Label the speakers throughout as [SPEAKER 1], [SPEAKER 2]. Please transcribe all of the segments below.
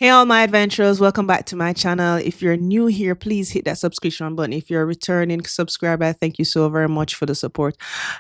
[SPEAKER 1] Hey, all my adventurers, welcome back to my channel. If you're new here, please hit that subscription button. If you're a returning subscriber, thank you so very much for the support.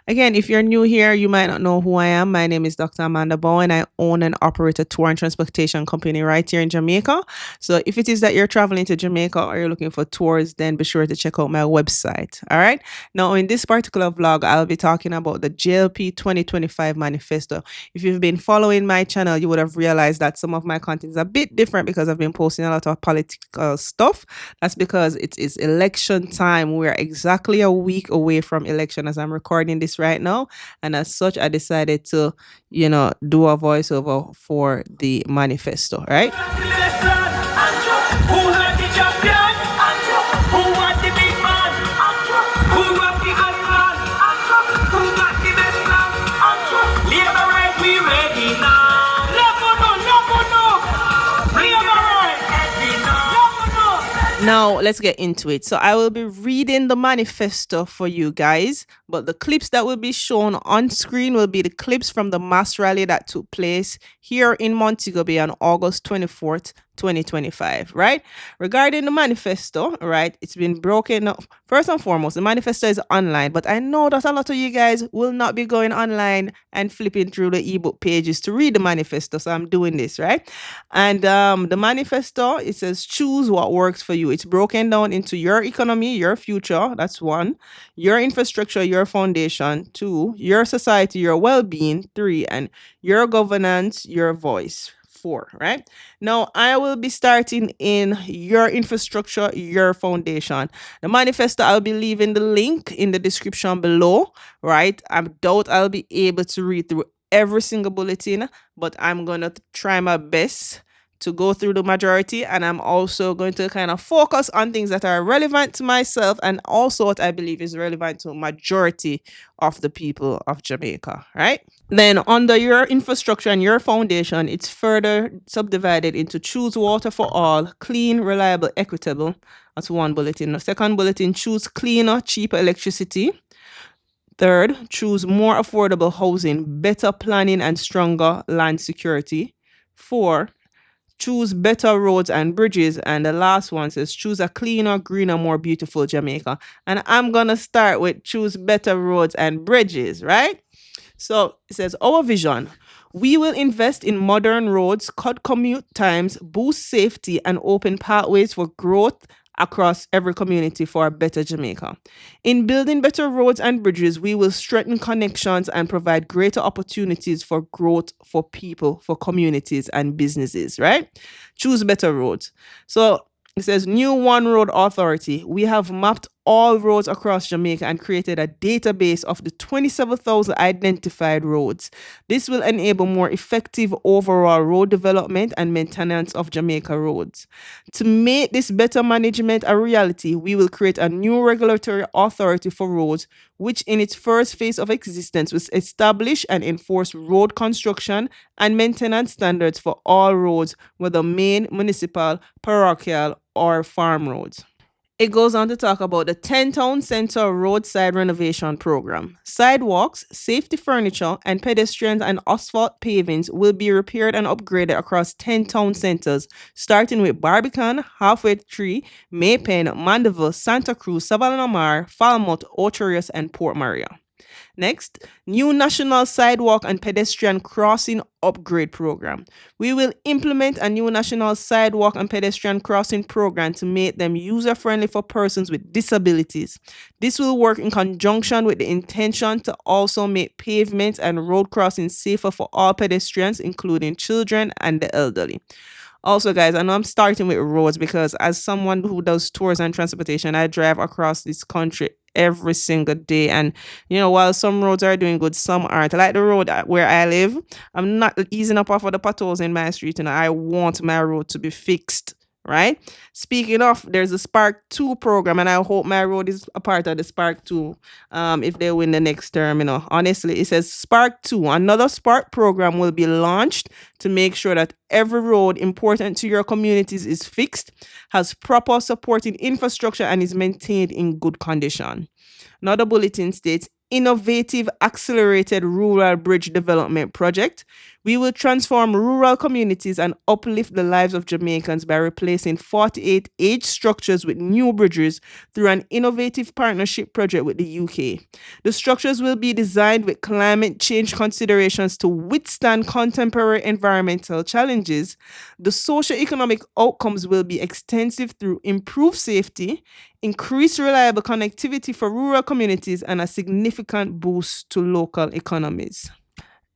[SPEAKER 1] Again, if you're new here, you might not know who I am. My name is Dr. Amanda Bowen. I own and operate a tour and transportation company right here in Jamaica. So if it is that you're traveling to Jamaica or you're looking for tours, then be sure to check out my website. All right. Now, in this particular vlog, I'll be talking about the JLP 2025 Manifesto. If you've been following my channel, you would have realized that some of my content is a bit different because I've been posting a lot of political stuff. That's because it is election time. We're exactly a week away from election as I'm recording this right now. And as such, I decided to, do a voiceover for the manifesto, right? Now, let's get into it. So I will be reading the manifesto for you guys, but the clips that will be shown on screen will be the clips from the mass rally that took place here in Montego Bay on August 24th, 2025, right? Regarding the manifesto, right, it's been broken up. First and foremost, the manifesto is online, but I know that a lot of you guys will not be going online and flipping through the ebook pages to read the manifesto, so I'm doing this, right? And the manifesto, it says choose what works for you. It's broken down into your economy, your future, that's one, your infrastructure, your foundation, two, your society, your well-being, three, and your governance, your voice, four, right? Now, I will be starting in your infrastructure, your foundation. The manifesto, I'll be leaving the link in the description below, right? I doubt I'll be able to read through every single bulletin, but I'm going to try my best to go through the majority, and I'm also going to kind of focus on things that are relevant to myself and also what I believe is relevant to majority of the people of Jamaica, right? Then under your infrastructure and your foundation, it's further subdivided into choose water for all, clean, reliable, equitable. That's one bulletin. The second bulletin, choose cleaner, cheaper electricity. Third, choose more affordable housing, better planning and stronger land security. Four, choose better roads and bridges. And the last one says choose a cleaner, greener, more beautiful Jamaica. And I'm going to start with choose better roads and bridges, right? So it says our vision. We will invest in modern roads, cut commute times, boost safety, and open pathways for growth across every community for a better Jamaica. In building better roads and bridges, we will strengthen connections and provide greater opportunities for growth for people, for communities and businesses, right? Choose better roads. So it says new One Road Authority. We have mapped all roads across Jamaica and created a database of the 27,000 identified roads. This will enable more effective overall road development and maintenance of Jamaica roads. To make this better management a reality, we will create a new regulatory authority for roads, which in its first phase of existence will establish and enforce road construction and maintenance standards for all roads, whether main, municipal, parochial, or farm roads. It goes on to talk about the 10 Town Center Roadside Renovation Program. Sidewalks, safety furniture, and pedestrians and asphalt pavings will be repaired and upgraded across 10 town centers, starting with Barbican, Halfway Tree, Maypen, Mandeville, Santa Cruz, Savannah Mar, Falmouth, Ocherius, and Port Maria. Next, new National Sidewalk and Pedestrian Crossing Upgrade Program. We will implement a new National Sidewalk and Pedestrian Crossing Program to make them user-friendly for persons with disabilities. This will work in conjunction with the intention to also make pavements and road crossings safer for all pedestrians, including children and the elderly. Also, guys, I know I'm starting with roads because as someone who does tours and transportation, I drive across this country every single day. And, while some roads are doing good, some aren't. Like the road where I live, I'm not easing up off of the potholes in my street. I want my road to be fixed. Right? Speaking of, there's a Spark 2 program, and I hope my road is a part of the Spark 2 if they win the next term. Honestly, it says Spark 2. Another Spark program will be launched to make sure that every road important to your communities is fixed, has proper supporting infrastructure, and is maintained in good condition. Another bulletin states, Innovative Accelerated Rural Bridge Development Project. We will transform rural communities and uplift the lives of Jamaicans by replacing 48 age structures with new bridges through an innovative partnership project with the UK. The structures will be designed with climate change considerations to withstand contemporary environmental challenges. The socio-economic outcomes will be extensive through improved safety, increased reliable connectivity for rural communities, and a significant boost to local economies.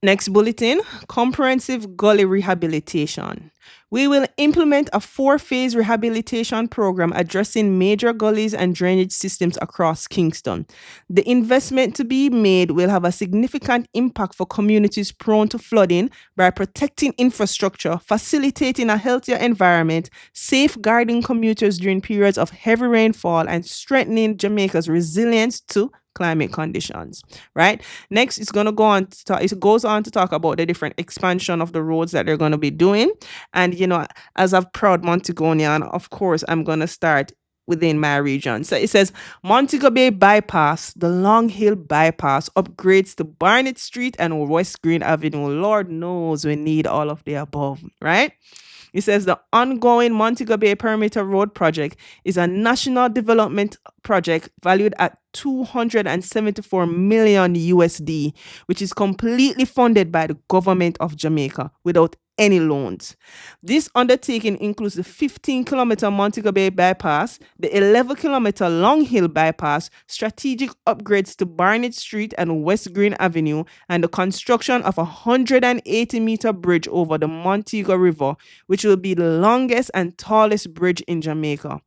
[SPEAKER 1] Next bulletin, comprehensive gully rehabilitation. We will implement a 4-phase rehabilitation program addressing major gullies and drainage systems across Kingston. The investment to be made will have a significant impact for communities prone to flooding by protecting infrastructure, facilitating a healthier environment, safeguarding commuters during periods of heavy rainfall, and strengthening Jamaica's resilience to climate conditions, right? Next, it's going to go on to talk, it goes on to talk about the different expansion of the roads that they're going to be doing. And, as a proud Montegonian, of course, I'm going to start within my region. So it says Montego Bay bypass, the Long Hill bypass, upgrades to Barnett Street and West Green Avenue. Lord knows we need all of the above, right? It says the ongoing Montego Bay Perimeter Road project is a national development project valued at 274 million USD, which is completely funded by the government of Jamaica without any loans. This undertaking includes the 15-kilometer Montego Bay bypass, the 11-kilometer Long Hill bypass, strategic upgrades to Barnett Street and West Green Avenue, and the construction of a 180-meter bridge over the Montego River, which will be the longest and tallest bridge in Jamaica.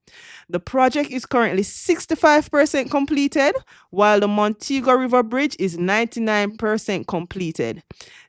[SPEAKER 1] The project is currently 65% completed, while the Montego River Bridge is 99% completed.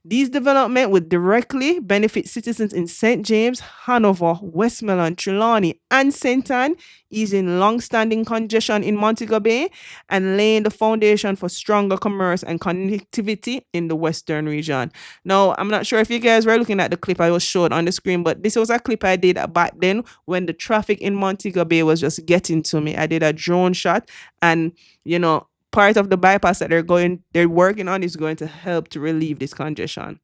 [SPEAKER 1] These developments would directly benefit citizens in St. James, Hanover, Westmoreland, Trelawney, and St. Ann, easing long-standing congestion in Montego Bay and laying the foundation for stronger commerce and connectivity in the western region. Now, I'm not sure if you guys were looking at the clip I was showed on the screen, but this was a clip I did back then when the traffic in Montego Bay was just getting to me. I did a drone shot, and part of the bypass that they're working on is going to help to relieve this congestion.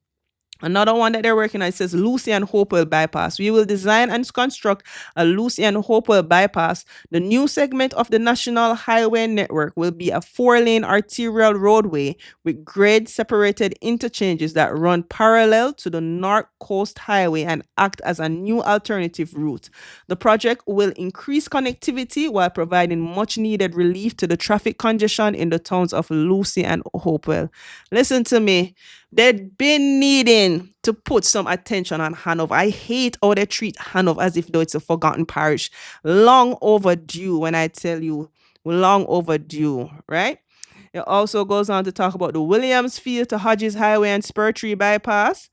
[SPEAKER 1] Another one that they're working on, it says Lucy and Hopewell bypass. We will design and construct a Lucy and Hopewell bypass. The new segment of the national highway network will be a 4-lane arterial roadway with grade-separated interchanges that run parallel to the North Coast Highway and act as a new alternative route. The project will increase connectivity while providing much-needed relief to the traffic congestion in the towns of Lucy and Hopewell. Listen to me. They've been needing to put some attention on Hanover. I hate how they treat Hanover as if though it's a forgotten parish. Long overdue, when I tell you, long overdue, right? It also goes on to talk about the Williamsfield to Hodges Highway and Spurtree bypass,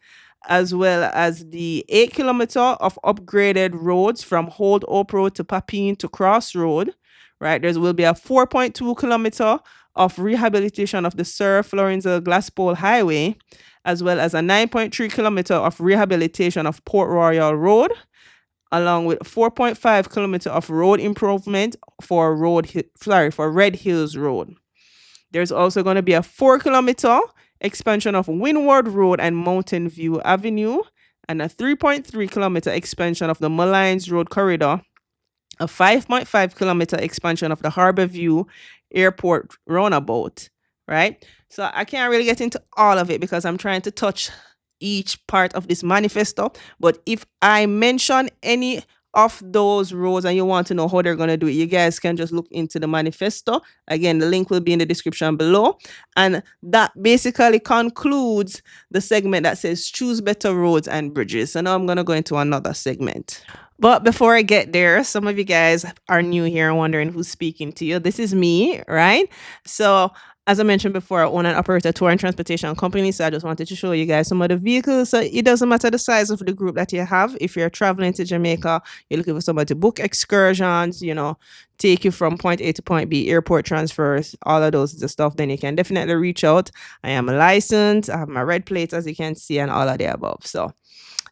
[SPEAKER 1] as well as the 8-kilometer of upgraded roads from Hold Hope Road to Papine to Cross Road, right? There will be a 4.2-kilometer of rehabilitation of the Sir Florenzo Glaspole Highway, as well as a 9.3-kilometer of rehabilitation of Port Royal Road, along with 4.5-kilometer of road improvement for Red Hills Road. There's also going to be a 4-kilometer expansion of Windward Road and Mountain View Avenue, and a 3.3-kilometer expansion of the Malines Road corridor, a 5.5-kilometer expansion of the Harbour View Airport roundabout, right? So I can't really get into all of it because I'm trying to touch each part of this manifesto. But if I mention any of those roads and you want to know how they're going to do it, you guys can just look into the manifesto. Again, the link will be in the description below. And that basically concludes the segment that says choose better roads and bridges. So now I'm going to go into another segment. But before I get there, some of you guys are new here and wondering who's speaking to you. This is me, right? So as I mentioned before, I own and operate a tour and transportation company. So I just wanted to show you guys some of the vehicles. So it doesn't matter the size of the group that you have. If you're traveling to Jamaica, you're looking for somebody to book excursions, take you from point A to point B, airport transfers, all of those stuff, then you can definitely reach out. I am licensed. I have my red plates, as you can see, and all of the above. So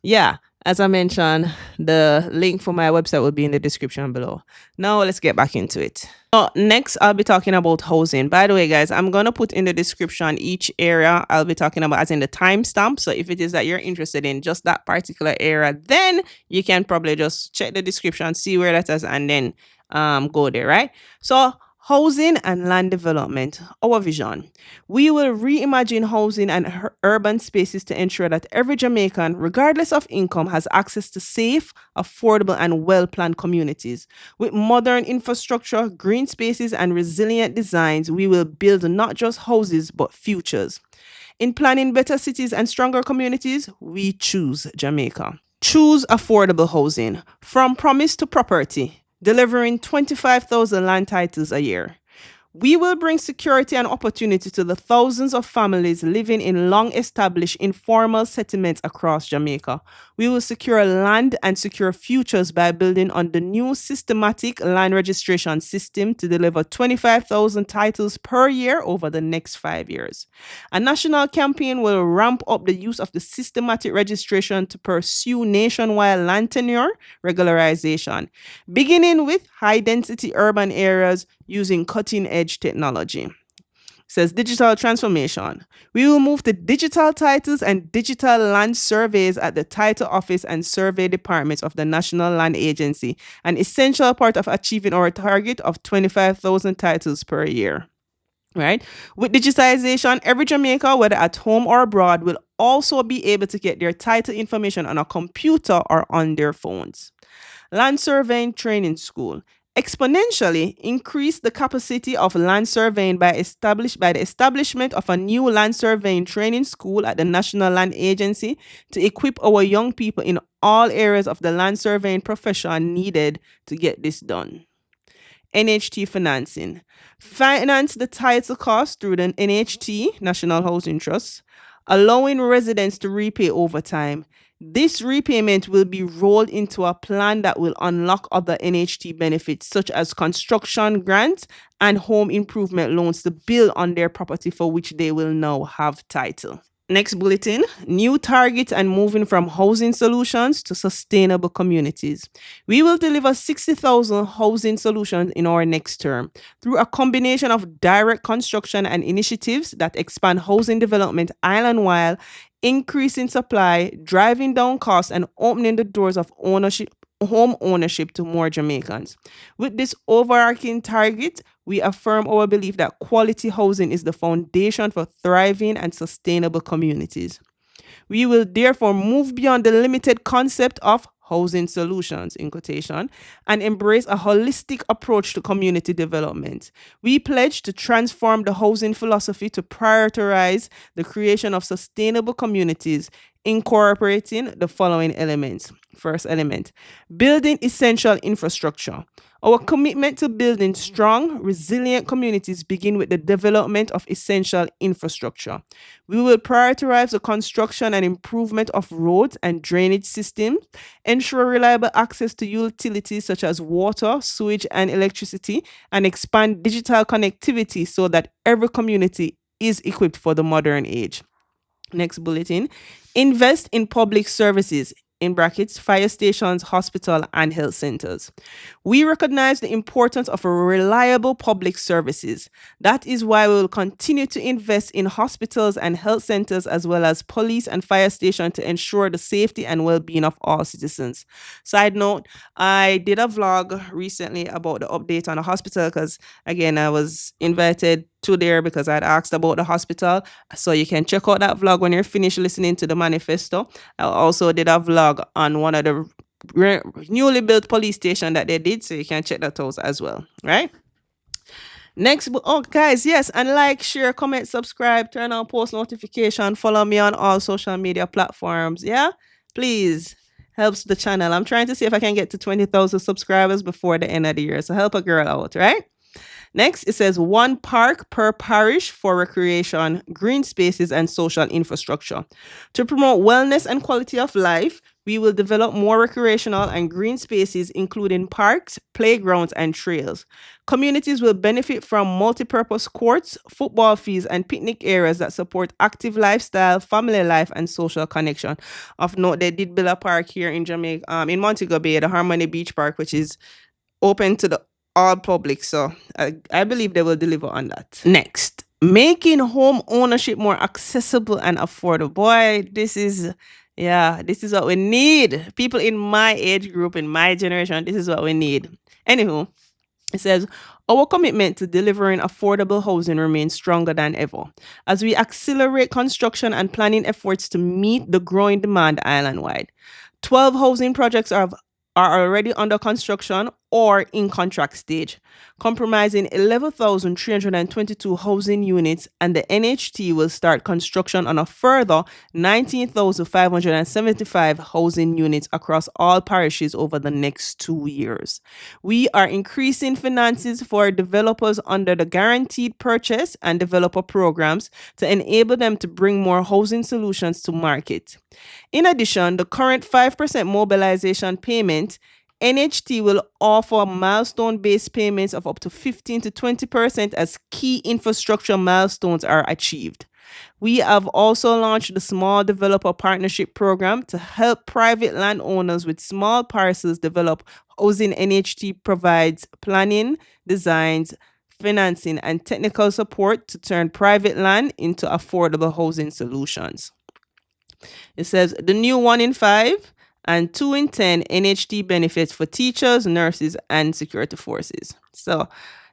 [SPEAKER 1] yeah. As I mentioned, the link for my website will be in the description below. Now let's get back into it. So next, I'll be talking about housing. By the way, guys, I'm going to put in the description each area I'll be talking about as in the timestamp. So if it is that you're interested in just that particular area, then you can probably just check the description, see where that is, and then go there, right? So housing and land development, our vision. We will reimagine housing and urban spaces to ensure that every Jamaican, regardless of income, has access to safe, affordable, and well-planned communities. With modern infrastructure, green spaces, and resilient designs, we will build not just houses, but futures. In planning better cities and stronger communities, we choose Jamaica. Choose affordable housing, from promise to property, delivering 25,000 land titles a year. We will bring security and opportunity to the thousands of families living in long-established informal settlements across Jamaica. We will secure land and secure futures by building on the new systematic land registration system to deliver 25,000 titles per year over the next 5 years. A national campaign will ramp up the use of the systematic registration to pursue nationwide land tenure regularization, beginning with high-density urban areas using cutting-edge technology. It says digital transformation. We will move to digital titles and digital land surveys at the title office and survey departments of the National Land Agency, an essential part of achieving our target of 25,000 titles per year. Right? With digitization, every Jamaican, whether at home or abroad, will also be able to get their title information on a computer or on their phones. Land surveying training school. Exponentially increase the capacity of land surveying by the establishment of a new land surveying training school at the National Land Agency to equip our young people in all areas of the land surveying profession needed to get this done. NHT financing. Finance the title cost through the NHT, National Housing Trust, allowing residents to repay over time. This repayment will be rolled into a plan that will unlock other NHT benefits such as construction grants and home improvement loans to build on their property for which they will now have title. Next bulletin, new targets and moving from housing solutions to sustainable communities. We will deliver 60,000 housing solutions in our next term through a combination of direct construction and initiatives that expand housing development island-wide, increasing supply, driving down costs, and opening the doors of home ownership to more Jamaicans. With this overarching target, we affirm our belief that quality housing is the foundation for thriving and sustainable communities. We will therefore move beyond the limited concept of housing solutions, in quotation, and embrace a holistic approach to community development. We pledge to transform the housing philosophy to prioritize the creation of sustainable communities, incorporating the following elements. First element, building essential infrastructure. Our commitment to building strong, resilient communities begin with the development of essential infrastructure. We will prioritize the construction and improvement of roads and drainage systems, ensure reliable access to utilities such as water, sewage, and electricity, and expand digital connectivity so that every community is equipped for the modern age. Next bulletin, invest in public services, in brackets, fire stations, hospital, and health centers. We recognize the importance of reliable public services. That is why we will continue to invest in hospitals and health centers as well as police and fire stations to ensure the safety and well-being of all citizens. Side note, I did a vlog recently about the update on the hospital because, again, I was invited to there because I'd asked about the hospital. So you can check out that vlog when you're finished listening to the manifesto. I also did a vlog on one of the newly built police station that they did, so you can check that out as well, right? Next, guys, yes, and like, share, comment, subscribe, turn on post notification, follow me on all social media platforms. Yeah, please, helps the channel. I'm trying to see if I can get to 20,000 subscribers before the end of the year, so help a girl out, right? Next, it says 1 park per parish for recreation, green spaces, and social infrastructure. To promote wellness and quality of life, We will develop more recreational and green spaces, including parks, playgrounds, and trails. Communities will benefit from multi-purpose courts, football fields, and picnic areas that support active lifestyle, family life, and social connection. Of note, they did build a park here in Jamaica, in Montego Bay, the Harmony Beach Park, which is open to the all public. So I believe they will deliver on that. Next, making home ownership more accessible and affordable. Boy, this is what we need. People in my age group, in my generation, this is what we need. Anywho, it says, our commitment to delivering affordable housing remains stronger than ever as we accelerate construction and planning efforts to meet the growing demand island-wide. 12 housing projects are already under construction or in contract stage, comprising 11,322 housing units, and the NHT will start construction on a further 19,575 housing units across all parishes over the next 2 years. We are increasing finances for developers under the guaranteed purchase and developer programs to enable them to bring more housing solutions to market. In addition, the current 5% mobilization payment, NHT will offer milestone-based payments of up to 15 to 20% as key infrastructure milestones are achieved. We have also launched the Small Developer Partnership Program to help private landowners with small parcels develop housing. NHT provides planning, designs, financing, and technical support to turn private land into affordable housing solutions. It says the new 1 in 5 and 2 in 10 NHT benefits for teachers, nurses, and security forces. So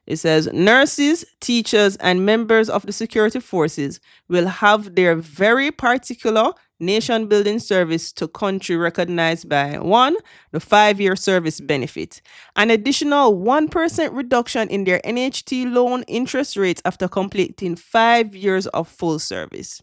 [SPEAKER 1] it says nurses, teachers, and members of the security forces will have their very particular nation-building service to country recognized by 1, the 5-year service benefit, an additional 1% reduction in their NHT loan interest rates after completing 5 years of full service.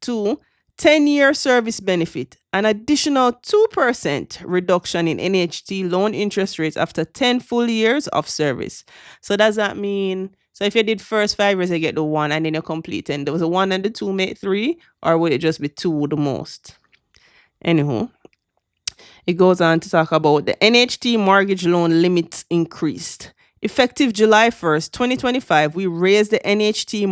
[SPEAKER 1] 2, 10-year service benefit, an additional 2% reduction in NHT loan interest rates after 10 full years of service. So does that mean, so if you did first 5 years, you get the 1 and then you complete, and there was a 1 and the 2 make 3, or would it just be 2 the most? Anywho, it goes on to talk about the NHT mortgage loan limits increased. Effective July 1st, 2025, we raised the NHT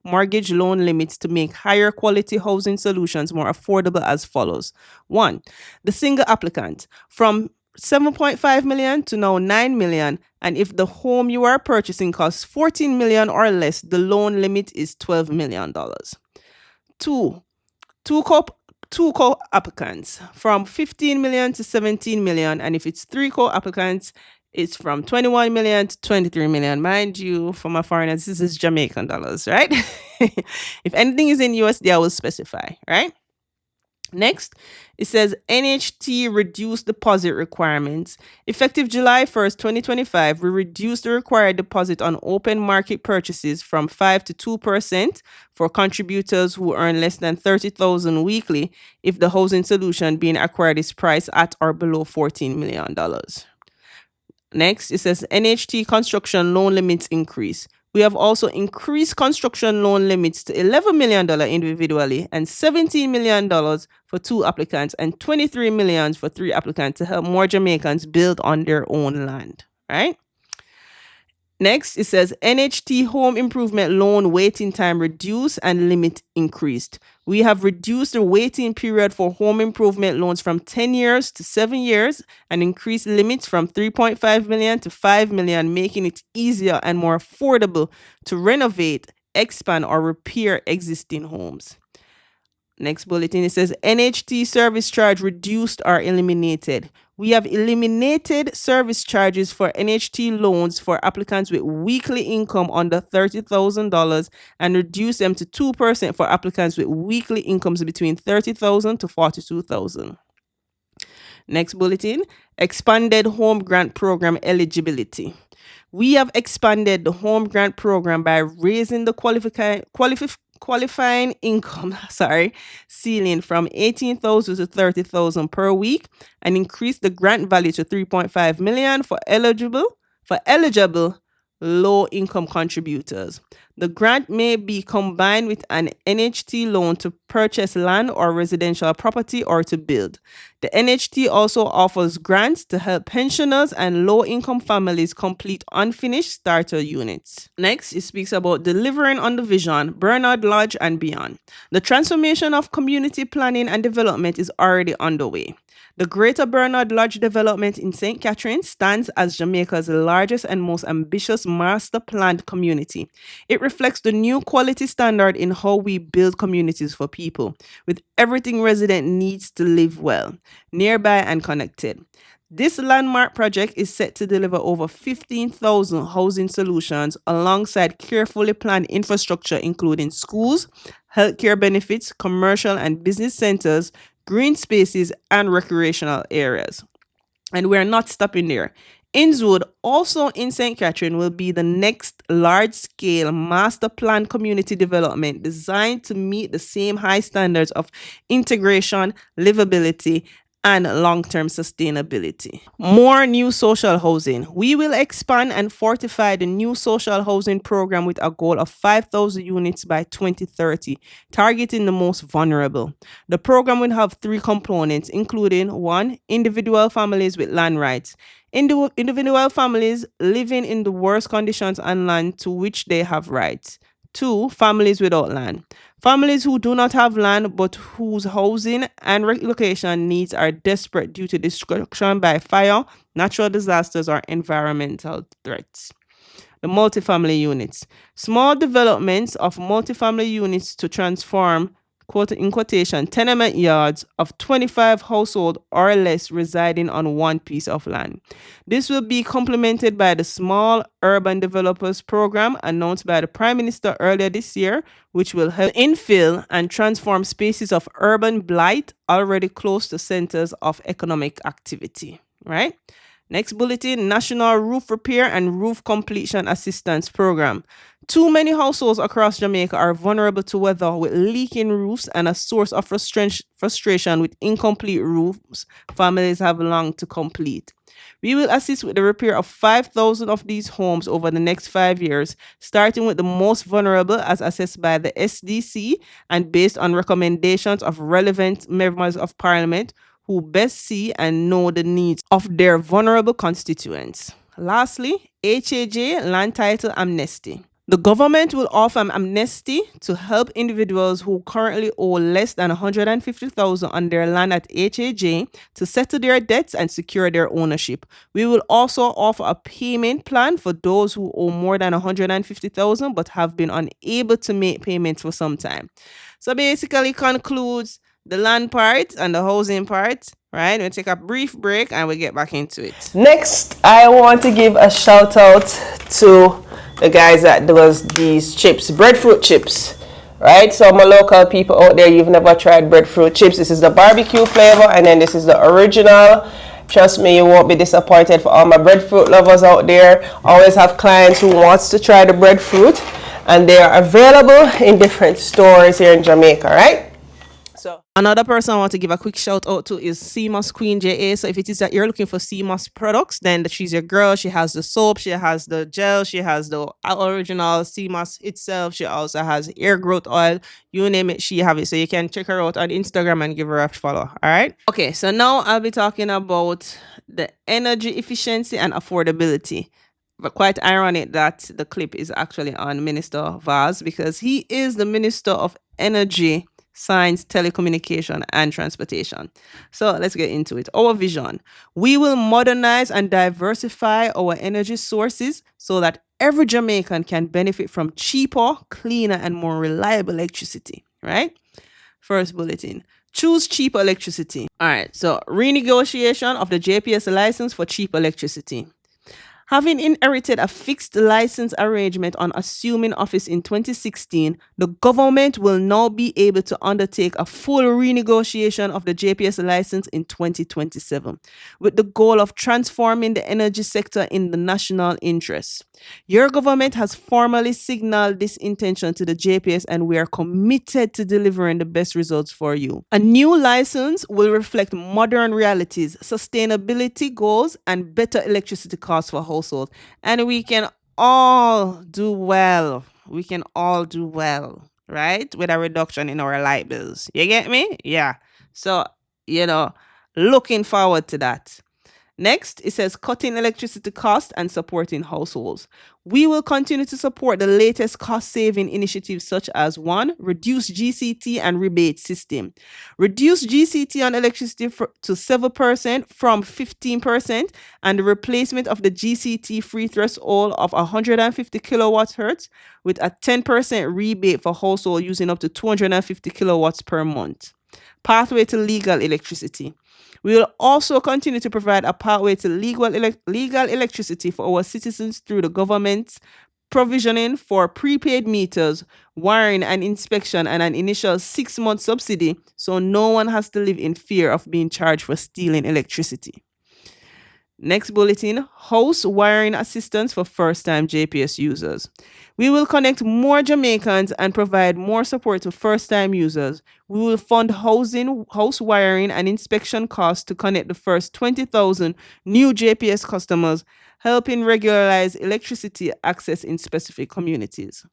[SPEAKER 1] mortgage loan limits to make higher quality housing solutions more affordable as follows. 1, the single applicant from 7.5 million to now 9 million, and if the home you are purchasing costs 14 million or less, the loan limit is $12 million. 2, two co-applicants from 15 million to 17 million, and if it's 3 co-applicants, it's from 21 million to 23 million. Mind you, for my foreigners, this is Jamaican dollars, right? If anything is in USD, I will specify, right? Next, it says NHT reduced deposit requirements. Effective July 1st, 2025, we reduced the required deposit on open market purchases from 5 to 2% for contributors who earn less than $30,000 weekly if the housing solution being acquired is priced at or below $14 million. Next, it says NHT construction loan limits increase. We have also increased construction loan limits to $11 million individually and $17 million for 2 applicants and $23 million for 3 applicants to help more Jamaicans build on their own land, right? Next, it says NHT home improvement loan waiting time reduced and limit increased. We have reduced the waiting period for home improvement loans from 10 years to 7 years and increased limits from 3.5 million to 5 million, making it easier and more affordable to renovate, expand, or repair existing homes. Next bulletin, it says NHT service charge reduced or eliminated. We have eliminated service charges for NHT loans for applicants with weekly income under $30,000 and reduced them to 2% for applicants with weekly incomes between $30,000 to $42,000. Next bulletin, expanded home grant program eligibility. We have expanded the home grant program by raising the qualifying income ceiling from $18,000 to $30,000 per week and increased the grant value to $3.5 million for eligible low-income contributors. The grant may be combined with an NHT loan to purchase land or residential property or to build. The NHT also offers grants to help pensioners and low-income families complete unfinished starter units. Next, it speaks about delivering on the vision, Bernard Lodge and beyond. The transformation of community planning and development is already underway. The Greater Bernard Lodge development in St. Catharines stands as Jamaica's largest and most ambitious master planned community. It reflects the new quality standard in how we build communities for people, with everything resident needs to live well, nearby and connected. This landmark project is set to deliver over 15,000 housing solutions alongside carefully planned infrastructure including schools, healthcare benefits, commercial and business centers, green spaces, and recreational areas. And we're not stopping there. Innswood, also in St. Catherine, will be the next large-scale master plan community development designed to meet the same high standards of integration, livability, and long-term sustainability. More new social housing. We will expand and fortify the new social housing program with a goal of 5,000 units by 2030, targeting the most vulnerable. The program will have 3 components, including 1. Individual families with land rights. Individual families living in the worst conditions on land to which they have rights. 2. Families without land. Families who do not have land but whose housing and relocation needs are desperate due to destruction by fire, natural disasters, or environmental threats. The multifamily units. Small developments of multifamily units to transform, quote in quotation, tenement yards of 25 households or less residing on one piece of land. This will be complemented by the Small Urban Developers Program announced by the Prime Minister earlier this year, which will help infill and transform spaces of urban blight already close to centers of economic activity. Right? Next bulletin, National Roof Repair and Roof Completion Assistance Program. Too many households across Jamaica are vulnerable to weather with leaking roofs and a source of frustration with incomplete roofs families have long to complete. We will assist with the repair of 5,000 of these homes over the next 5 years, starting with the most vulnerable as assessed by the SDC and based on recommendations of relevant members of Parliament who best see and know the needs of their vulnerable constituents. Lastly, HAJ Land Title Amnesty. The government will offer an amnesty to help individuals who currently owe less than $150,000 on their land at HAJ to settle their debts and secure their ownership. We will also offer a payment plan for those who owe more than $150,000 but have been unable to make payments for some time. So basically concludes the land part and the housing part, right? We'll take a brief break and we'll get back into it. Next, I want to give a shout out to the guys that does these chips, breadfruit chips, right? So my local people out there, you've never tried breadfruit chips. This is the barbecue flavor and then this is the original. Trust me, you won't be disappointed. For all my breadfruit lovers out there, I always have clients who wants to try the breadfruit and they are available in different stores here in Jamaica, right? So another person I want to give a quick shout out to is CMOS Queen JA. So if it is that you're looking for CMOS products, then she's your girl. She has the soap, she has the gel, she has the original CMOS itself. She also has hair growth oil. You name it, she have it. So you can check her out on Instagram and give her a follow. All right. Okay, so now I'll be talking about the energy efficiency and affordability. But quite ironic that the clip is actually on Minister Vaz because he is the Minister of Energy, Science, Telecommunication, and Transportation. So let's get into it. Our vision. We will modernize and diversify our energy sources so that every Jamaican can benefit from cheaper, cleaner, and more reliable electricity, right? First bulletin. Choose cheap electricity. All right, so renegotiation of the JPS license for cheap electricity. Having inherited a fixed license arrangement on assuming office in 2016, the government will now be able to undertake a full renegotiation of the JPS license in 2027, with the goal of transforming the energy sector in the national interest. Your government has formally signaled this intention to the JPS and we are committed to delivering the best results for you. A new license will reflect modern realities, sustainability goals, and better electricity costs for households. And we can all do well. We can all do well, right? With a reduction in our light bills. You get me? Yeah. So, you know, looking forward to that. Next, it says cutting electricity costs and supporting households. We will continue to support the latest cost saving initiatives such as one, reduce GCT and rebate system. Reduce GCT on electricity to 7% from 15%, and the replacement of the GCT free threshold of 150 kilowatts hertz with a 10% rebate for household using up to 250 kilowatts per month. Pathway to legal electricity. We will also continue to provide a pathway to legal electricity for our citizens through the government's provisioning for prepaid meters, wiring and inspection, and an initial 6-month subsidy so no one has to live in fear of being charged for stealing electricity. Next bulletin, house wiring assistance for first-time JPS users. We will connect more Jamaicans and provide more support to first-time users. We will fund house wiring and inspection costs to connect the first 20,000 new JPS customers, helping regularize electricity access in specific communities.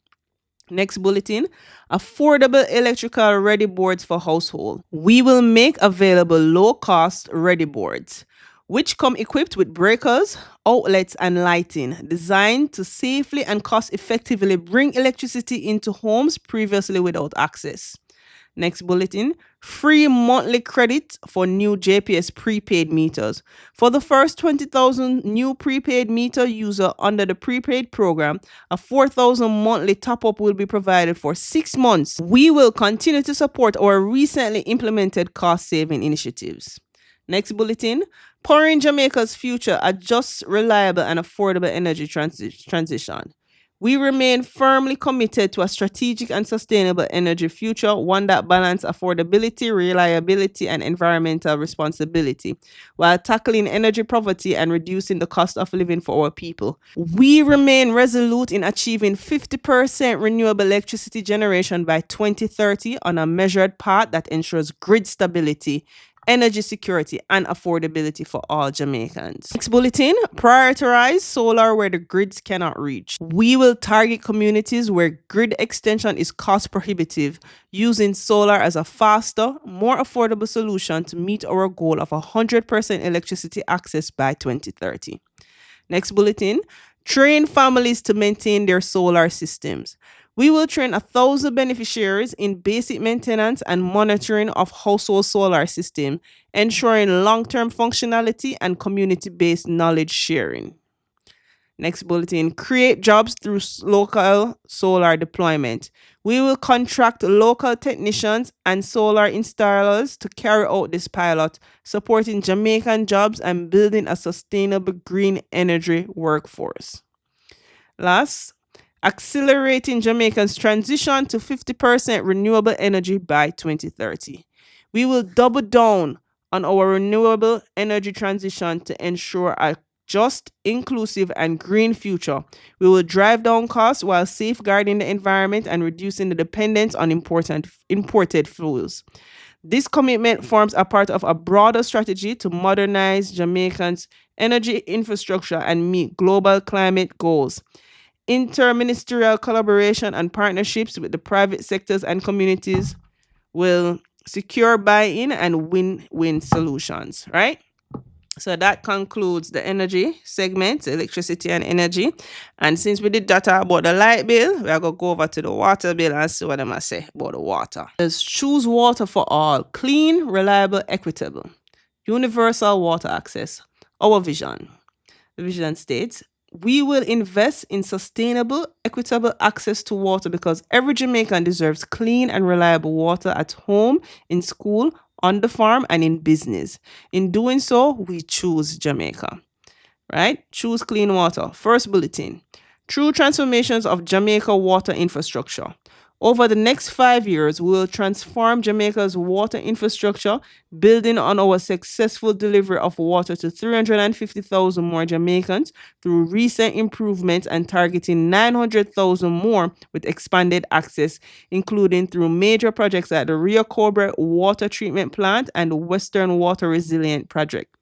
[SPEAKER 1] Next bulletin, affordable electrical ready boards for household. We will make available low-cost ready boards, which come equipped with breakers, outlets, and lighting, designed to safely and cost-effectively bring electricity into homes previously without access. Next bulletin, free monthly credit for new JPS prepaid meters. For the first 20,000 new prepaid meter user under the prepaid program, a 4,000 monthly top-up will be provided for 6 months. We will continue to support our recently implemented cost-saving initiatives. Next bulletin, powering Jamaica's future, a just, reliable, and affordable energy transition. We remain firmly committed to a strategic and sustainable energy future, one that balances affordability, reliability, and environmental responsibility, while tackling energy poverty and reducing the cost of living for our people. We remain resolute in achieving 50% renewable electricity generation by 2030 on a measured path that ensures grid stability, energy security, and affordability for all Jamaicans. Next bulletin, prioritize solar where the grids cannot reach. We will target communities where grid extension is cost prohibitive, using solar as a faster, more affordable solution to meet our goal of 100% electricity access by 2030. Next bulletin, train families to maintain their solar systems. We will train 1,000 beneficiaries in basic maintenance and monitoring of household solar system, ensuring long-term functionality and community-based knowledge sharing. Next bulletin, create jobs through local solar deployment. We will contract local technicians and solar installers to carry out this pilot, supporting Jamaican jobs and building a sustainable green energy workforce. Last, accelerating Jamaica's transition to 50% renewable energy by 2030. We will double down on our renewable energy transition to ensure a just, inclusive, and green future. We will drive down costs while safeguarding the environment and reducing the dependence on imported fuels. This commitment forms a part of a broader strategy to modernize Jamaica's energy infrastructure and meet global climate goals. Interministerial collaboration and partnerships with the private sectors and communities will secure buy-in and win-win solutions, right? So that concludes the energy segment, electricity and energy. And since we did data about the light bill, we are going to go over to the water bill and see what I'm going to say about the water. Let's choose water for all. Clean, reliable, equitable. Universal water access. Our vision. The vision states, we will invest in sustainable, equitable access to water because every Jamaican deserves clean and reliable water at home, in school, on the farm, and in business. In doing so, we choose Jamaica, right? Choose clean water. First bulletin, true transformations of Jamaica water infrastructure. Over the next 5 years, we will transform Jamaica's water infrastructure, building on our successful delivery of water to 350,000 more Jamaicans through recent improvements and targeting 900,000 more with expanded access, including through major projects at the Rio Cobre Water Treatment Plant and the Western Water Resilient Project.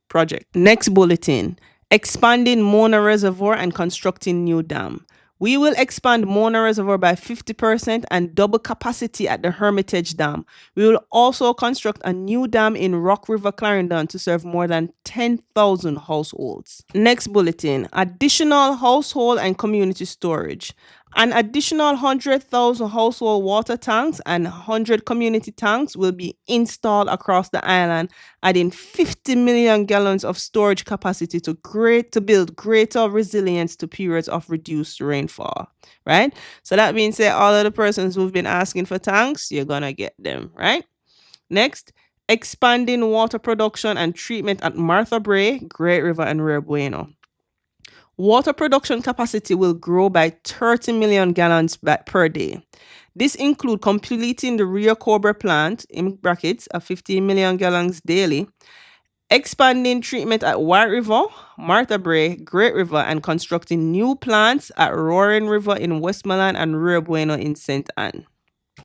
[SPEAKER 1] Next bulletin, expanding Mona Reservoir and constructing new dam. We will expand Mona Reservoir by 50% and double capacity at the Hermitage Dam. We will also construct a new dam in Rock River, Clarendon to serve more than 10,000 households. Next bulletin, additional household and community storage. An additional 100,000 household water tanks and 100 community tanks will be installed across the island, adding 50 million gallons of storage capacity to build greater resilience to periods of reduced rainfall, right? So that means that all of the persons who've been asking for tanks, you're going to get them, right? Next, expanding water production and treatment at Martha Brae, Great River, and Rio Bueno. Water production capacity will grow by 30 million gallons per day. This includes completing the Rio Cobra plant, in brackets, of 15 million gallons daily, expanding treatment at White River, Martha Brae, Great River, and constructing new plants at Roaring River in Westmoreland and Rio Bueno in St. Anne.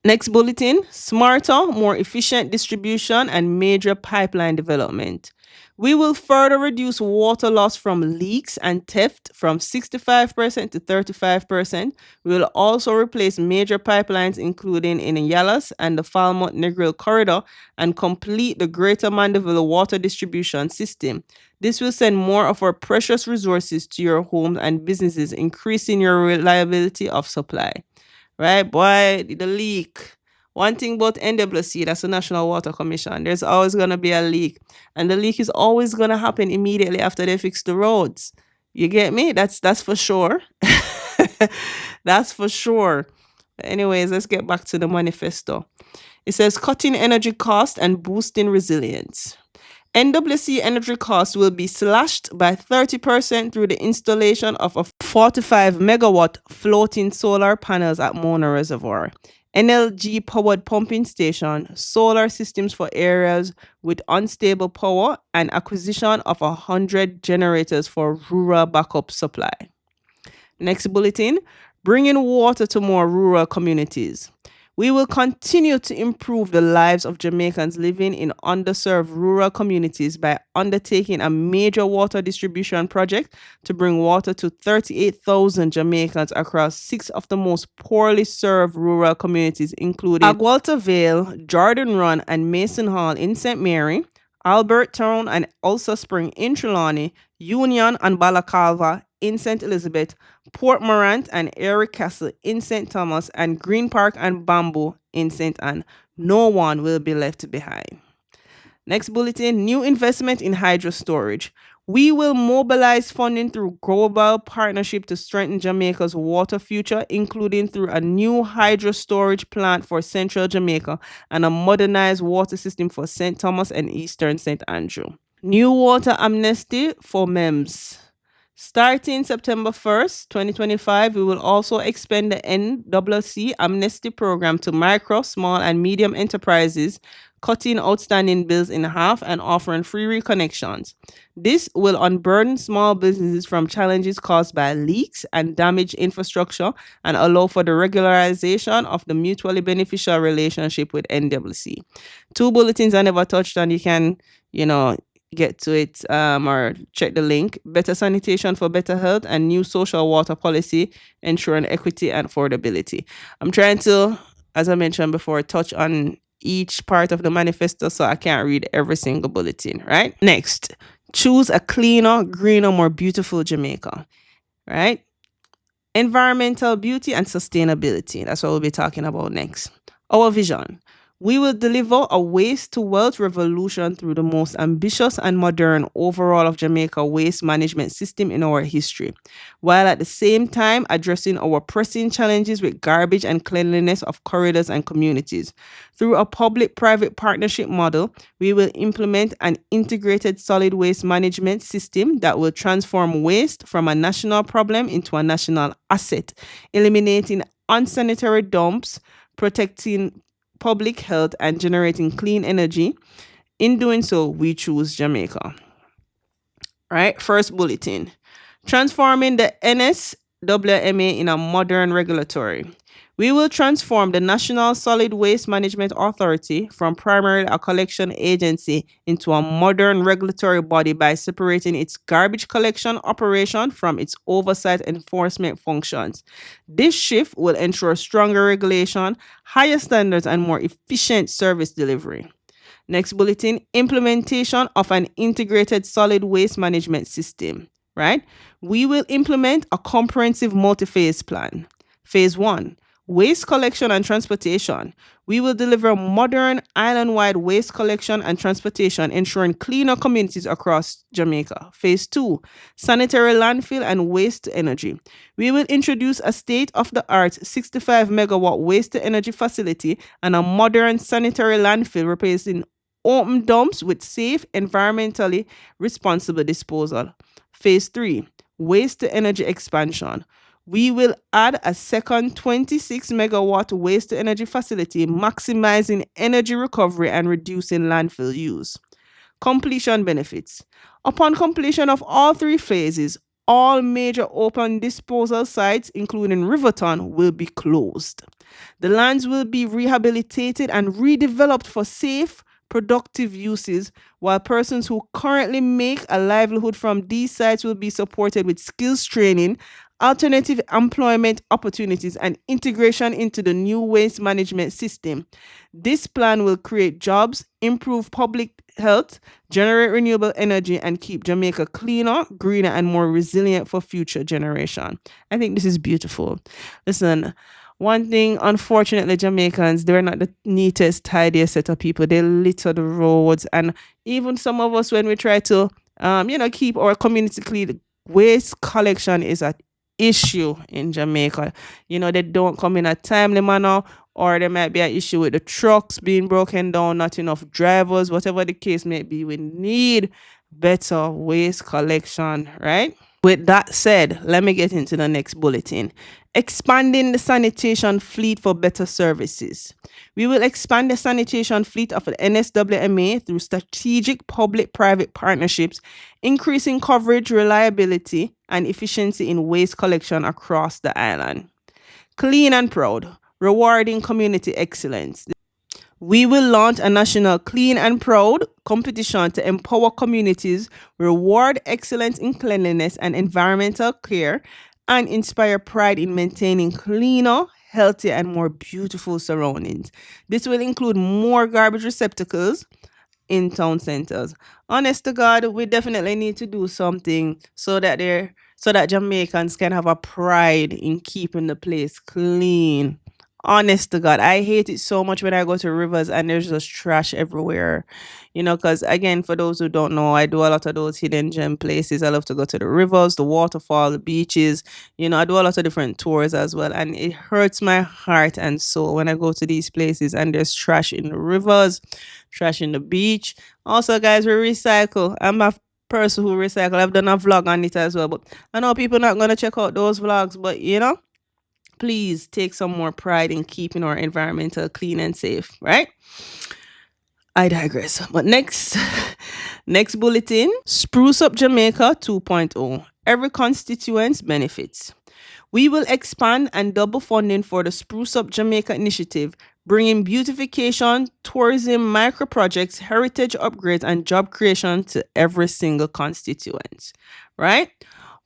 [SPEAKER 1] Next bulletin, smarter, more efficient distribution and major pipeline development. We will further reduce water loss from leaks and theft from 65% to 35%. We will also replace major pipelines, including in Yalas and the Falmouth Negril corridor, and complete the Greater Mandeville water distribution system. This will send more of our precious resources to your homes and businesses, increasing your reliability of supply. Right, boy, the leak. One thing about NWC, that's the National Water Commission, there's always going to be a leak. And the leak is always going to happen immediately after they fix the roads. You get me? That's for sure. That's for sure. But anyways, let's get back to the manifesto. It says cutting energy cost and boosting resilience. NWC energy costs will be slashed by 30% through the installation of a 45 megawatt floating solar panels at Mona Reservoir, NLG powered pumping station, solar systems for areas with unstable power, and acquisition of 100 generators for rural backup supply. Next bulletin, bringing water to more rural communities. We will continue to improve the lives of Jamaicans living in underserved rural communities by undertaking a major water distribution project to bring water to 38,000 Jamaicans across 6 of the most poorly served rural communities, including Agwalta Vale, Jordan Run, and Mason Hall in St. Mary, Albert Town and Ulster Spring in Trelawney, Union and Balaclava in St. Elizabeth, Port Morant and Erie Castle in St. Thomas, and Green Park and Bamboo in St. Anne. No one will be left behind. Next bulletin, new investment in hydro storage. We will mobilize funding through global partnership to strengthen Jamaica's water future, including through a new hydro storage plant for central Jamaica and a modernized water system for St. Thomas and eastern St. Andrew. New water amnesty for MEMS. Starting September 1st, 2025, we will also expand the NWC amnesty program to micro, small, and medium enterprises, cutting outstanding bills in half and offering free reconnections. This will unburden small businesses from challenges caused by leaks and damaged infrastructure and allow for the regularization of the mutually beneficial relationship with NWC. 2 bulletins I never touched on. You can, get to it or check the link. Better sanitation for better health and new social water policy ensuring equity and affordability. I'm trying to, as I mentioned before, touch on each part of the manifesto, so I can't read every single bulletin, right? Next, choose a cleaner, greener, more beautiful Jamaica, right? Environmental beauty and sustainability. That's what we'll be talking about next. Our vision. We will deliver a waste to wealth revolution through the most ambitious and modern overall of Jamaica waste management system in our history, while at the same time addressing our pressing challenges with garbage and cleanliness of corridors and communities. Through a public-private partnership model, we will implement an integrated solid waste management system that will transform waste from a national problem into a national asset, eliminating unsanitary dumps, protecting public health, and generating clean energy. In doing so, we choose Jamaica. Right? First bulletin. Transforming the NSWMA in a modern regulatory. We will transform the National Solid Waste Management Authority from primarily a collection agency into a modern regulatory body by separating its garbage collection operation from its oversight enforcement functions. This shift will ensure stronger regulation, higher standards, and more efficient service delivery. Next bulletin, implementation of an integrated solid waste management system, right? We will implement a comprehensive multi-phase plan. Phase 1, waste collection and transportation. We will deliver modern island-wide waste collection and transportation, ensuring cleaner communities across Jamaica. Phase 2, sanitary landfill and waste to energy. We will introduce a state-of-the-art 65 megawatt waste to energy facility and a modern sanitary landfill replacing open dumps with safe, environmentally responsible disposal. Phase 3, waste to energy expansion. We will add a second 26 megawatt waste to energy facility, maximizing energy recovery and reducing landfill use. Completion benefits. Upon completion of all three phases, all major open disposal sites, including Riverton, will be closed. The lands will be rehabilitated and redeveloped for safe, productive uses, while persons who currently make a livelihood from these sites will be supported with skills training, alternative employment opportunities, and integration into the new waste management system. This plan will create jobs, improve public health, generate renewable energy, and keep Jamaica cleaner, greener, and more resilient for future generation. I think this is beautiful. Listen, one thing, unfortunately, Jamaicans, they're not the neatest, tidiest set of people. They litter the roads, and even some of us, when we try to, keep our community clean, waste collection is an issue in Jamaica. They don't come in a timely manner, or there might be an issue with the trucks being broken down, not enough drivers, whatever the case may be. We need better waste collection, right? With that said, let me get into the next bulletin. Expanding the sanitation fleet for better services. We will expand the sanitation fleet of the NSWMA through strategic public-private partnerships, increasing coverage, reliability, and efficiency in waste collection across the island. Clean and proud, rewarding community excellence. We will launch a national Clean and Proud competition to empower communities, reward excellence in cleanliness and environmental care, and inspire pride in maintaining cleaner, healthier, and more beautiful surroundings. This will include more garbage receptacles in town centers. Honest to God, we definitely need to do something so that Jamaicans can have a pride in keeping the place clean. Honest to God, I hate it so much when I go to rivers and there's just trash everywhere. Because again, for those who don't know, I do a lot of those hidden gem places. I love to go to the rivers, the waterfall, the beaches. I do a lot of different tours as well. And it hurts my heart and soul when I go to these places and there's trash in the rivers, trash in the beach. Also, guys, we recycle. I'm a person who recycle. I've done a vlog on it as well. But I know people not going to check out those vlogs, but please take some more pride in keeping our environmental clean and safe, right? I digress. But next bulletin, Spruce Up Jamaica 2.0. Every constituents benefits. We will expand and double funding for the Spruce Up Jamaica initiative, bringing beautification, tourism, micro projects, heritage upgrades, and job creation to every single constituent, right?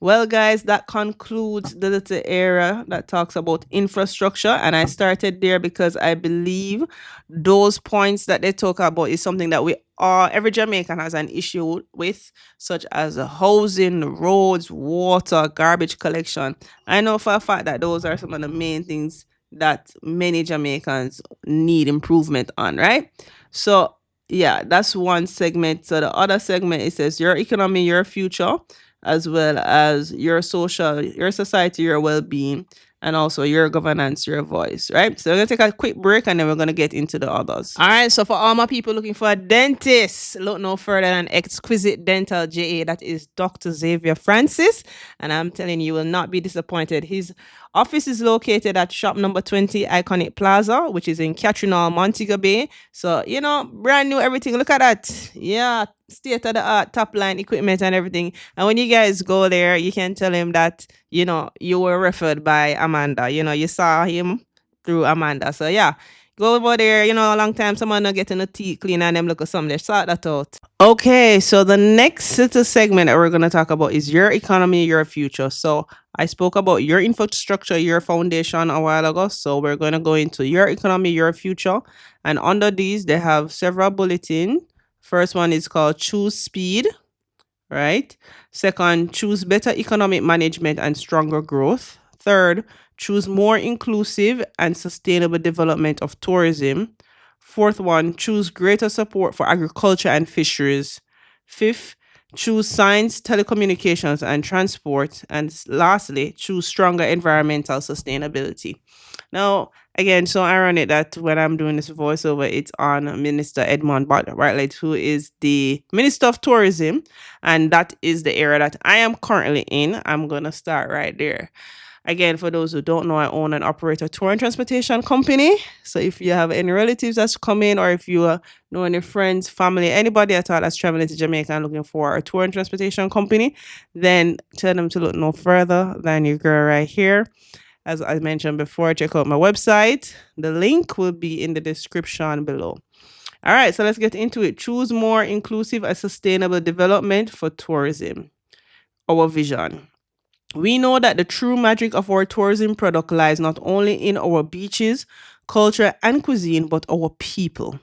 [SPEAKER 1] Well, guys, that concludes the little area that talks about infrastructure. And I started there because I believe those points that they talk about is something that every Jamaican has an issue with, such as the housing, the roads, water, garbage collection. I know for a fact that those are some of the main things that many Jamaicans need improvement on, right? So, yeah, that's one segment. So the other segment, it says your economy, your future, as well as your society, your well-being, and also your governance, your voice, right? So we're going to take a quick break and then we're going to get into the others. All right, so for all my people looking for a dentist, look no further than Exquisite Dental JA. That is Dr. Xavier Francis. And I'm telling you will not be disappointed. His office is located at shop number 20 Iconic Plaza, which is in Catrinal, Montego Bay. So, brand new everything. Look at that. Yeah, state of the art, top line equipment and everything. And when you guys go there, you can tell him that, you were referred by Amanda. You saw him through Amanda. So yeah, go over there. You know, a long time someone not getting a teeth clean and them look at something there. Sort that out. Okay, so the next little segment that we're going to talk about is your economy, your future. So I spoke about your infrastructure, your foundation a while ago. So we're going to go into your economy, your future. And under these, they have several bulletins. First one is called Choose Speed, right? Second, choose better economic management and stronger growth. Third, choose more inclusive and sustainable development of tourism. Fourth one, choose greater support for agriculture and fisheries. Fifth, choose science, telecommunications, and transport. And lastly, choose stronger environmental sustainability. Now, again, so ironic that when I'm doing this voiceover, it's on Minister Edmund Bartlett, who is the Minister of Tourism, and that is the area that I am currently in. I'm going to start right there. Again, for those who don't know, I own and operate a tour and transportation company. So if you have any relatives that's coming, or if you know any friends, family, anybody at all that's traveling to Jamaica and looking for a tour and transportation company, then tell them to look no further than your girl right here. As I mentioned before, check out my website. The link will be in the description below. All right, so let's get into it. Choose more inclusive and sustainable development for tourism. Our vision. We know that the true magic of our tourism product lies not only in our beaches, culture, and cuisine, but our people.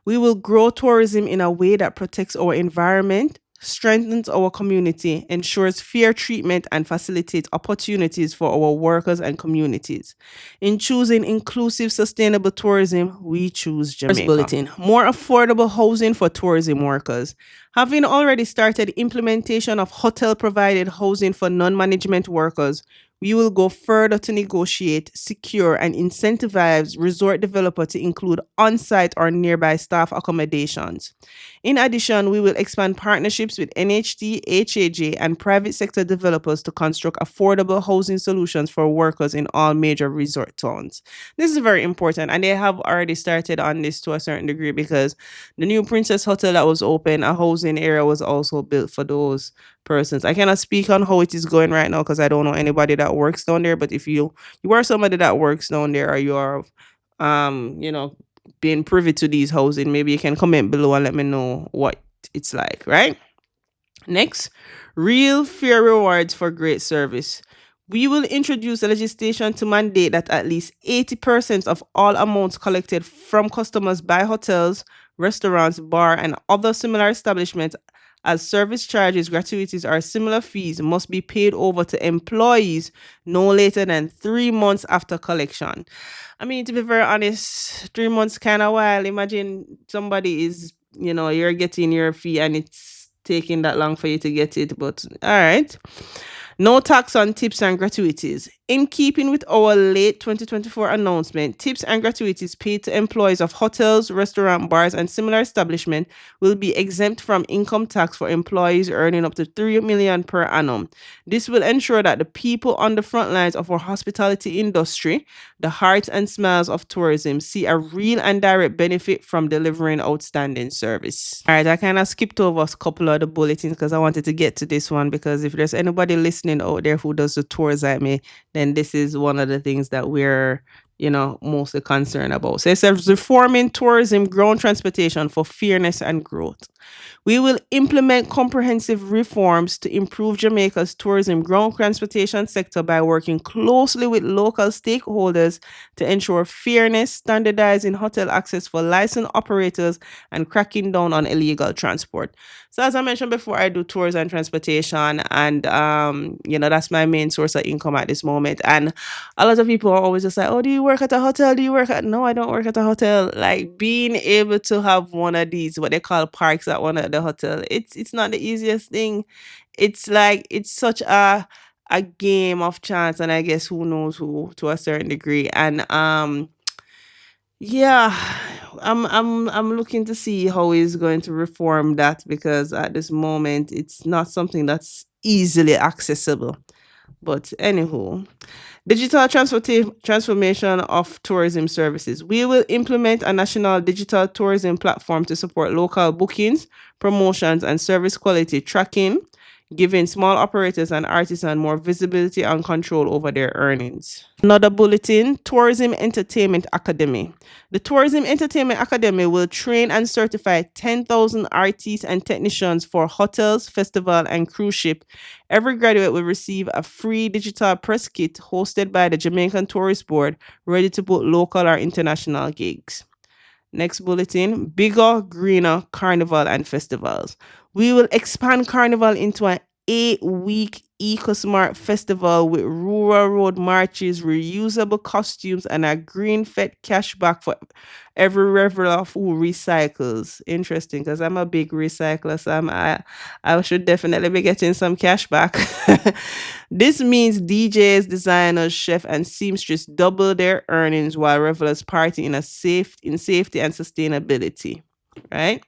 [SPEAKER 1] We will grow tourism in a way that protects our environment, strengthens our community, ensures fair treatment, and facilitates opportunities for our workers and communities. In choosing inclusive, sustainable tourism, we choose Jamaica. First bulletin, more affordable housing for tourism workers. Having already started implementation of hotel-provided housing for non-management workers, we will go further to negotiate, secure, and incentivize resort developer to include on-site or nearby staff accommodations. In addition, we will expand partnerships with NHT, HAJ, and private sector developers to construct affordable housing solutions for workers in all major resort towns. This is very important, and they have already started on this to a certain degree, because the new Princess Hotel that was open, a housing area was also built for those persons. I cannot speak on how it is going right now because I don't know anybody that works down there. But if you are somebody that works down there, or you are being privy to these housing, maybe you can comment below and let me know what it's like, right? Next, real fair rewards for great service. We will introduce legislation to mandate that at least 80% of all amounts collected from customers by hotels, restaurants, bar, and other similar establishments as service charges, gratuities, or similar fees must be paid over to employees no later than 3 months after collection. I mean, to be very honest, 3 months kind of while. Imagine somebody is, you're getting your fee and it's taking that long for you to get it. But all right. No tax on tips and gratuities. In keeping with our late 2024 announcement, tips and gratuities paid to employees of hotels, restaurant, bars, and similar establishments will be exempt from income tax for employees earning up to $3 million per annum. This will ensure that the people on the front lines of our hospitality industry, the hearts and smiles of tourism, see a real and direct benefit from delivering outstanding service. All right, I kind of skipped over a couple of the bulletins because I wanted to get to this one, because if there's anybody listening out there who does the tours like me, then this is one of the things that we're mostly concerned about. So it says reforming tourism ground transportation for fairness and growth. We will implement comprehensive reforms to improve Jamaica's tourism ground transportation sector by working closely with local stakeholders to ensure fairness, standardizing hotel access for licensed operators, and cracking down on illegal transport. So as I mentioned before, I do tours and transportation, and that's my main source of income at this moment. And a lot of people are always just like, oh, do you work at a hotel? No, I don't work at a hotel. Like, being able to have one of these, what they call parks at one of the hotel, it's not the easiest thing. It's like, it's such a game of chance, and I guess who knows who to a certain degree. And yeah, I'm looking to see how he's going to reform that, because at this moment it's not something that's easily accessible. But anywho, digital transformation of tourism services. We will implement a national digital tourism platform to support local bookings, promotions, and service quality tracking. giving small operators and artisans more visibility and control over their earnings. Another bulletin, Tourism Entertainment Academy. The Tourism Entertainment Academy will train and certify 10,000 artists and technicians for hotels, festival, and cruise ship. Every graduate will receive a free digital press kit hosted by the Jamaican Tourist Board, ready to book local or international gigs. Next bulletin, bigger, greener carnival and festivals. We will expand carnival into an 8-week eco-smart festival with rural road marches, reusable costumes, and a green fed cashback for every reveler who recycles. Interesting, because I'm a big recycler, so I should definitely be getting some cashback. This means DJs, designers, chefs, and seamstress double their earnings while revelers party in safety and sustainability. Right?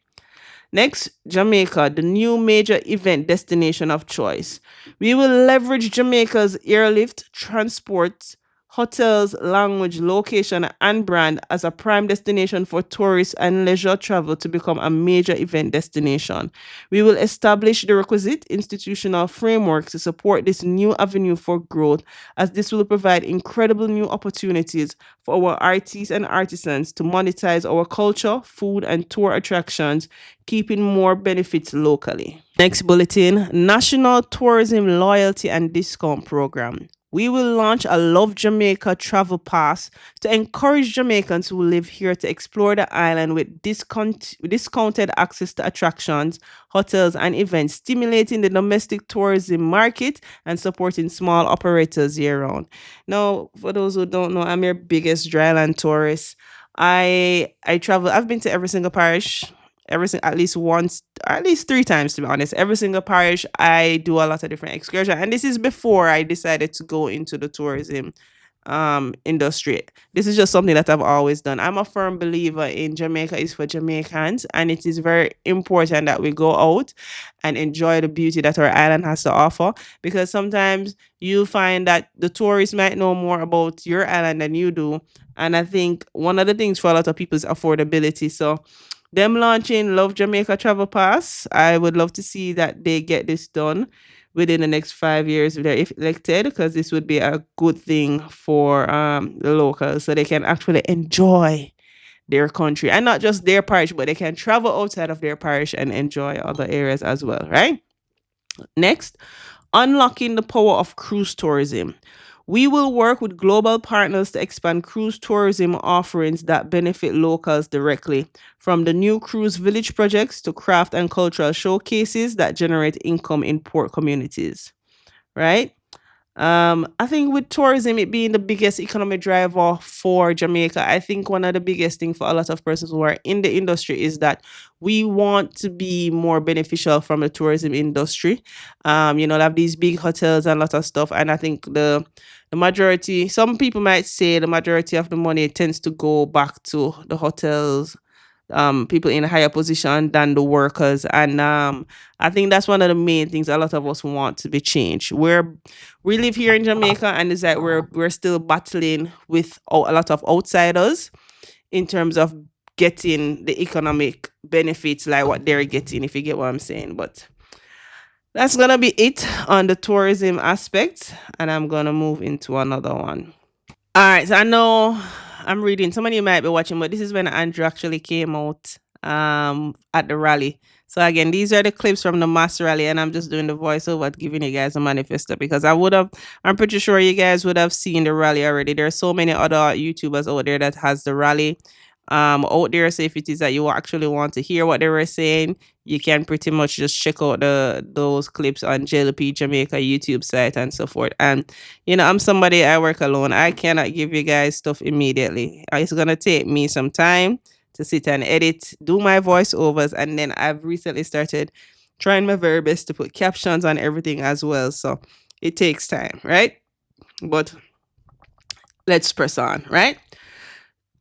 [SPEAKER 1] Next, Jamaica, the new major event destination of choice. We will leverage Jamaica's airlift, transport, hotels, language, location, and brand as a prime destination for tourists and leisure travel to become a major event destination. We will establish the requisite institutional framework to support this new avenue for growth, as this will provide incredible new opportunities for our artists and artisans to monetize our culture, food, and tour attractions, keeping more benefits locally. Next bulletin, National Tourism Loyalty and Discount Program. We will launch a Love Jamaica travel pass to encourage Jamaicans who live here to explore the island with discounted access to attractions, hotels, and events, stimulating the domestic tourism market and supporting small operators year round. Now, for those who don't know, I'm your biggest dryland tourist. I travel. I've been to every single parish, at least once, at least 3 times, to be honest. Every single parish, I do a lot of different excursions, and this is before I decided to go into the tourism industry. This is just something that I've always done. I'm a firm believer in Jamaica is for Jamaicans, and it is very important that we go out and enjoy the beauty that our island has to offer, because sometimes you find that the tourists might know more about your island than you do. And I think one of the things for a lot of people is affordability. So them launching Love Jamaica Travel Pass, I would love to see that they get this done within the next 5 years if they're elected, because this would be a good thing for the locals, so they can actually enjoy their country, and not just their parish, but they can travel outside of their parish and enjoy other areas as well, right? Next, unlocking the power of cruise tourism. We will work with global partners to expand cruise tourism offerings that benefit locals directly, from the new cruise village projects to craft and cultural showcases that generate income in port communities, right? I think with tourism it being the biggest economic driver for Jamaica, I think one of the biggest thing for a lot of persons who are in the industry is that we want to be more beneficial from the tourism industry. They have these big hotels and a lot of stuff, and I think the majority, some people might say the majority of the money tends to go back to the hotels, people in a higher position than the workers. And I think that's one of the main things a lot of us want to be changed. We live here in Jamaica, and it's like we're still battling with a lot of outsiders in terms of getting the economic benefits like what they're getting, if you get what I'm saying. But that's gonna be it on the tourism aspect, and I'm gonna move into another one. All right, so I know I'm reading. Some of you might be watching, but this is when Andrew actually came out at the rally. So again, these are the clips from the mass rally, and I'm just doing the voiceover, giving you guys a manifesto, because I'm pretty sure you guys would have seen the rally already. There are so many other YouTubers out there that has the rally out there. So if it is that you actually want to hear what they were saying, you can pretty much just check out those clips on JLP Jamaica YouTube site and so forth. And I'm somebody, I work alone. I cannot give you guys stuff immediately. It's gonna take me some time to sit and edit, do my voiceovers, and then I've recently started trying my very best to put captions on everything as well. So it takes time, right? But let's press on, right?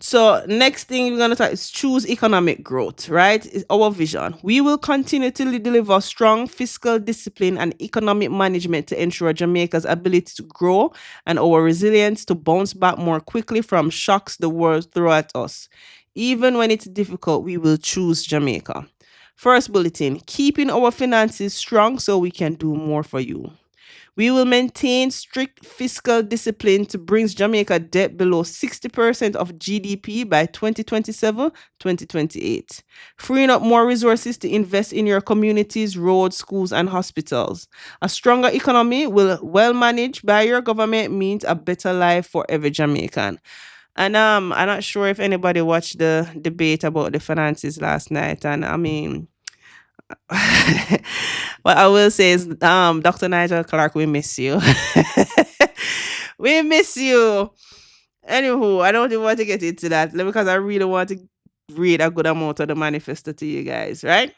[SPEAKER 1] So next thing we're going to talk is choose economic growth, right? Is our vision. We will continue to deliver strong fiscal discipline and economic management to ensure Jamaica's ability to grow and our resilience to bounce back more quickly from shocks the world throw at us. Even when it's difficult, we will choose Jamaica. First bulletin, keeping our finances strong so we can do more for you. We will maintain strict fiscal discipline to bring Jamaica debt below 60% of GDP by 2027-2028, freeing up more resources to invest in your communities, roads, schools, and hospitals. A stronger economy will well managed by your government means a better life for every Jamaican. And I'm not sure if anybody watched the debate about the finances last night. And I mean, what I will say is, Dr. Nigel Clark, we miss you. We miss you. Anywho, I don't even want to get into that because I really want to read a good amount of the manifesto to you guys, right?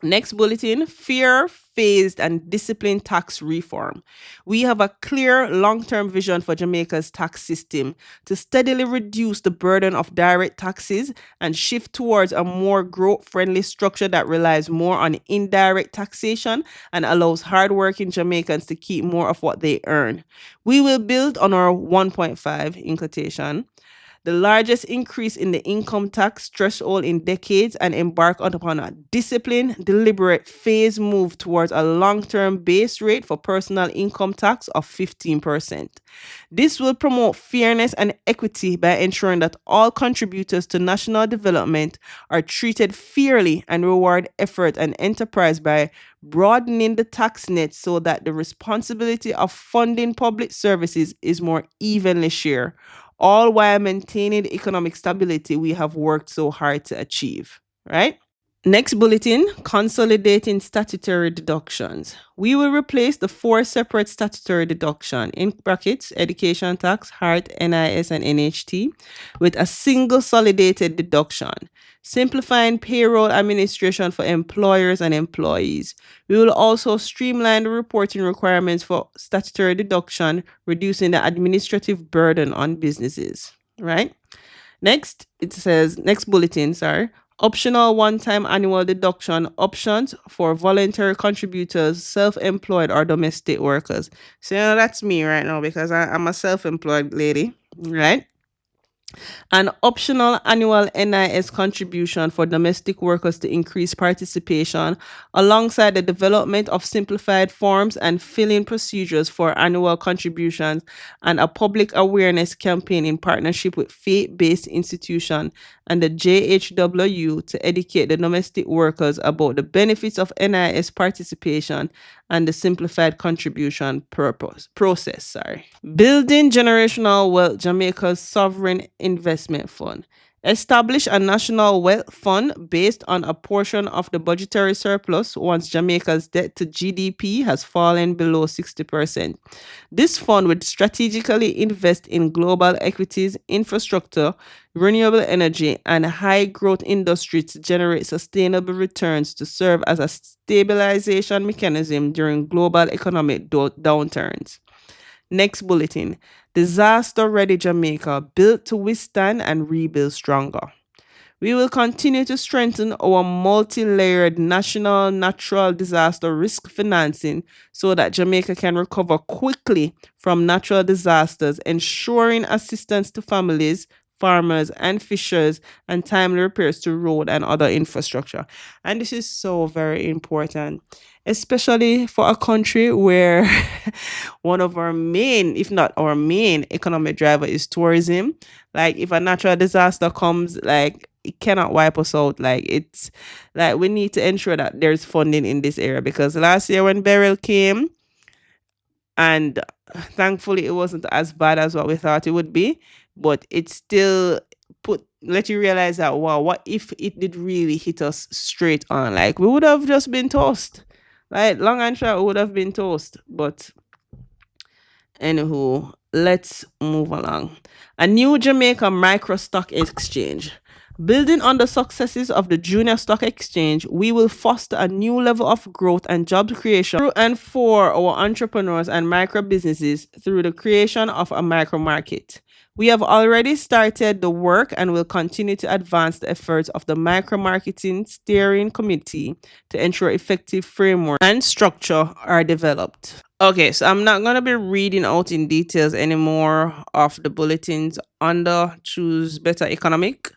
[SPEAKER 1] Next bulletin, fair, phased, and disciplined tax reform. We have a clear long-term vision for Jamaica's tax system to steadily reduce the burden of direct taxes and shift towards a more growth-friendly structure that relies more on indirect taxation and allows hardworking Jamaicans to keep more of what they earn. We will build on our 1.5, in quotation, the largest increase in the income tax threshold in decades, and embark upon a disciplined, deliberate, phased move towards a long-term base rate for personal income tax of 15%. This will promote fairness and equity by ensuring that all contributors to national development are treated fairly and reward effort and enterprise by broadening the tax net so that the responsibility of funding public services is more evenly shared, all while maintaining the economic stability we have worked so hard to achieve, right? Next bulletin, consolidating statutory deductions. We will replace the 4 separate statutory deduction, in brackets, education tax, HART, NIS, and NHT, with a single consolidated deduction, simplifying payroll administration for employers and employees. We will also streamline the reporting requirements for statutory deduction, reducing the administrative burden on businesses, right? Next, it says, next bulletin, optional one-time annual deduction options for voluntary contributors, self-employed or domestic workers. So, that's me right now because I'm a self-employed lady, right? An optional annual NIS contribution for domestic workers to increase participation, alongside the development of simplified forms and filling procedures for annual contributions, and a public awareness campaign in partnership with faith-based institutions and the JHW to educate the domestic workers about the benefits of NIS participation and the simplified contribution process. Building generational wealth, Jamaica's sovereign investment fund. Establish a national wealth fund based on a portion of the budgetary surplus once Jamaica's debt to GDP has fallen below 60%. This fund would strategically invest in global equities, infrastructure, renewable energy, and high growth industries to generate sustainable returns to serve as a stabilization mechanism during global economic downturns. Next bulletin, disaster ready Jamaica, built to withstand and rebuild stronger. We will continue to strengthen our multi-layered national natural disaster risk financing so that Jamaica can recover quickly from natural disasters, ensuring assistance to families, farmers, and fishers, and timely repairs to road and other infrastructure. And this is so very important, especially for a country where one of our main, if not our main economic driver is tourism. Like if a natural disaster comes, like it cannot wipe us out. Like it's like we need to ensure that there's funding in this area, because last year when Beryl came, and thankfully it wasn't as bad as what we thought it would be, but it still let you realize that, wow, what if it did really hit us straight on? Like we would have just been toast. Like long and short, we would have been toast. But anywho, let's move along. A new Jamaica micro stock exchange. Building on the successes of the junior stock exchange, we will foster a new level of growth and job creation through and for our entrepreneurs and micro businesses through the creation of a micro market. We have already started the work and will continue to advance the efforts of the micro marketing steering committee to ensure effective framework and structure are developed. Okay, so I'm not going to be reading out in details anymore of the bulletins under Choose Better Economic,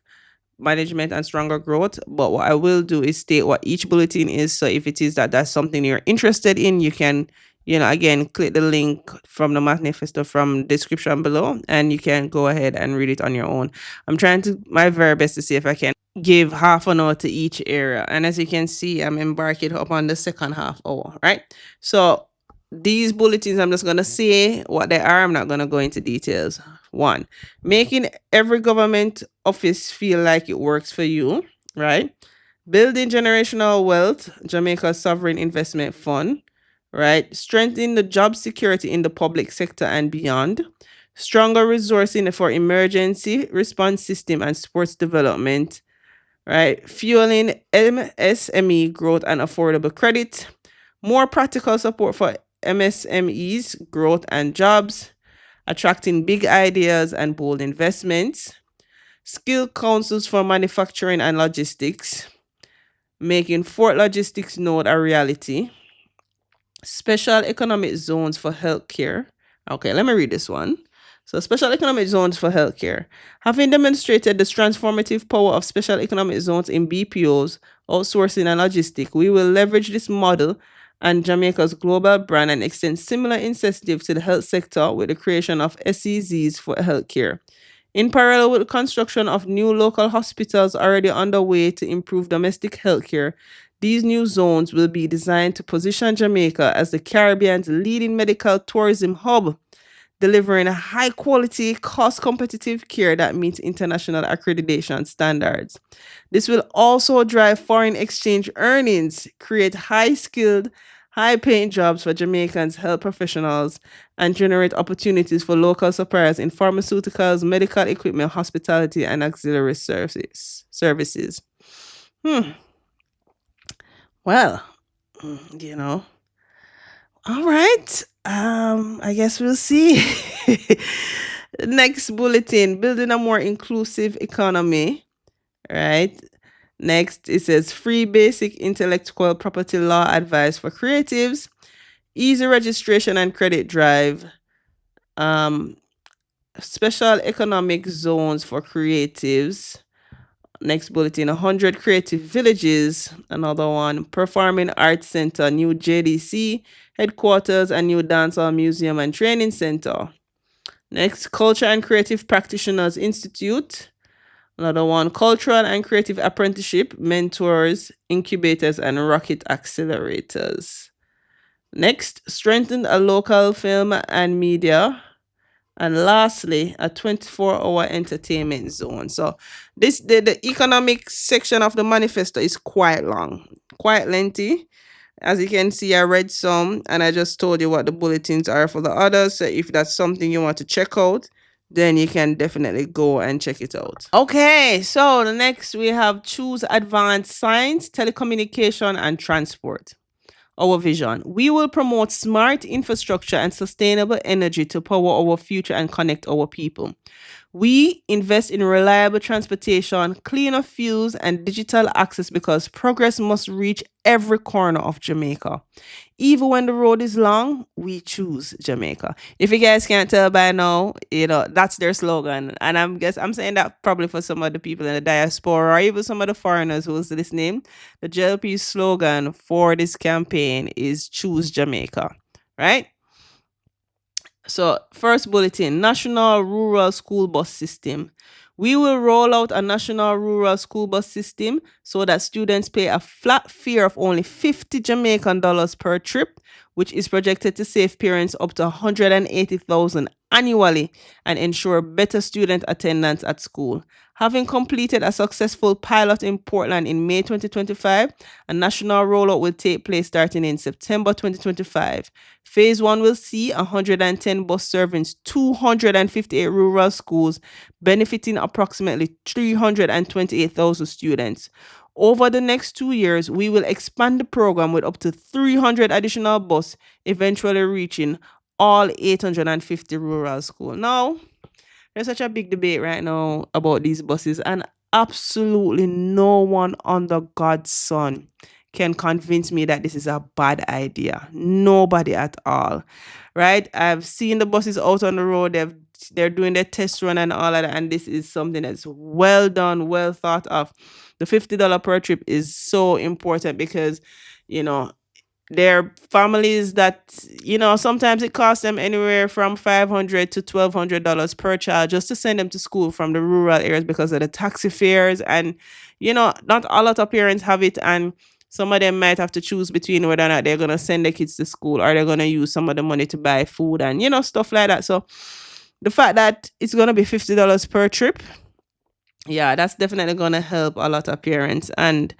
[SPEAKER 1] management and stronger growth. But what I will do is state what each bulletin is. So if it is that that's something you're interested in, you can, again, click the link from the manifesto from description below, and you can go ahead and read it on your own. I'm trying to my very best to see if I can give half an hour to each area. And as you can see, I'm embarking upon the second half hour, right? So these bulletins, I'm just going to say what they are. I'm not going to go into details. One, making every government office feel like it works for you, right? Building generational wealth, Jamaica's sovereign investment fund, right? Strengthening the job security in the public sector and beyond. Stronger resourcing for emergency response system and sports development, right? Fueling MSME growth and affordable credit. More practical support for MSMEs, growth and jobs. Attracting big ideas and bold investments. Skill councils for manufacturing and logistics. Making Fort Logistics Node a reality. Special economic zones for healthcare. Okay, let me read this one. So, special economic zones for healthcare. Having demonstrated the transformative power of special economic zones in BPOs, outsourcing, and logistics, we will leverage this model and Jamaica's global brand and extend similar incentives to the health sector with the creation of SEZs for healthcare. In parallel with the construction of new local hospitals already underway to improve domestic healthcare, these new zones will be designed to position Jamaica as the Caribbean's leading medical tourism hub, delivering a high quality, cost competitive care that meets international accreditation standards. This will also drive foreign exchange earnings, create high skilled, high paying jobs for Jamaicans health professionals, and generate opportunities for local suppliers in pharmaceuticals, medical equipment, hospitality, and auxiliary services. Well, you know, all right. I guess we'll see. Next bulletin, building a more inclusive economy. Right. Next, it says free basic intellectual property law advice for creatives, easy registration and credit drive, special economic zones for creatives. Next bulletin, 100 creative villages. Another one, performing arts center, new JDC headquarters and new dancehall museum and training center. Next, culture and creative practitioners institute. Another one, cultural and creative apprenticeship, mentors, incubators, and rocket accelerators. Next, strengthen a local film and media. And lastly, a 24-hour entertainment zone. So the economic section of the manifesto is quite long, quite lengthy. As you can see, I read some and I just told you what the bulletins are for the others. So if that's something you want to check out, then you can definitely go and check it out. Okay, so the next we have choose advanced science, telecommunication, and transport. Our vision. We will promote smart infrastructure and sustainable energy to power our future and connect our people. We invest in reliable transportation, cleaner fuels, and digital access because progress must reach every corner of Jamaica. Even when the road is long, we choose Jamaica. If you guys can't tell by now, that's their slogan. And I'm saying that probably for some of the people in the diaspora or even some of the foreigners who's listening. The JLP slogan for this campaign is choose Jamaica, right? So, first bulletin, National Rural School Bus System. We will roll out a national rural school bus system so that students pay a flat fee of only 50 Jamaican dollars per trip, which is projected to save parents up to 180,000 annually and ensure better student attendance at school. Having completed a successful pilot in Portland in May 2025, a national rollout will take place starting in September 2025. Phase 1 will see 110 bus serving 258 rural schools, benefiting approximately 328,000 students. Over the next 2 years, we will expand the program with up to 300 additional buses, eventually reaching all 850 rural schools. Now, there's such a big debate right now about these buses, and absolutely no one under God's Son can convince me that this is a bad idea. Nobody at all, right? I've seen the buses out on the road. They've they're doing their test run and all of that, and this is something that's well done, well thought of. The $50 per trip is so important because, you know, there are families that, sometimes it costs them anywhere from $500 to $1,200 per child just to send them to school from the rural areas because of the taxi fares. And, not a lot of parents have it. And some of them might have to choose between whether or not they're going to send their kids to school or they're going to use some of the money to buy food and, stuff like that. So the fact that it's going to be $50 per trip, yeah, that's definitely going to help a lot of parents. And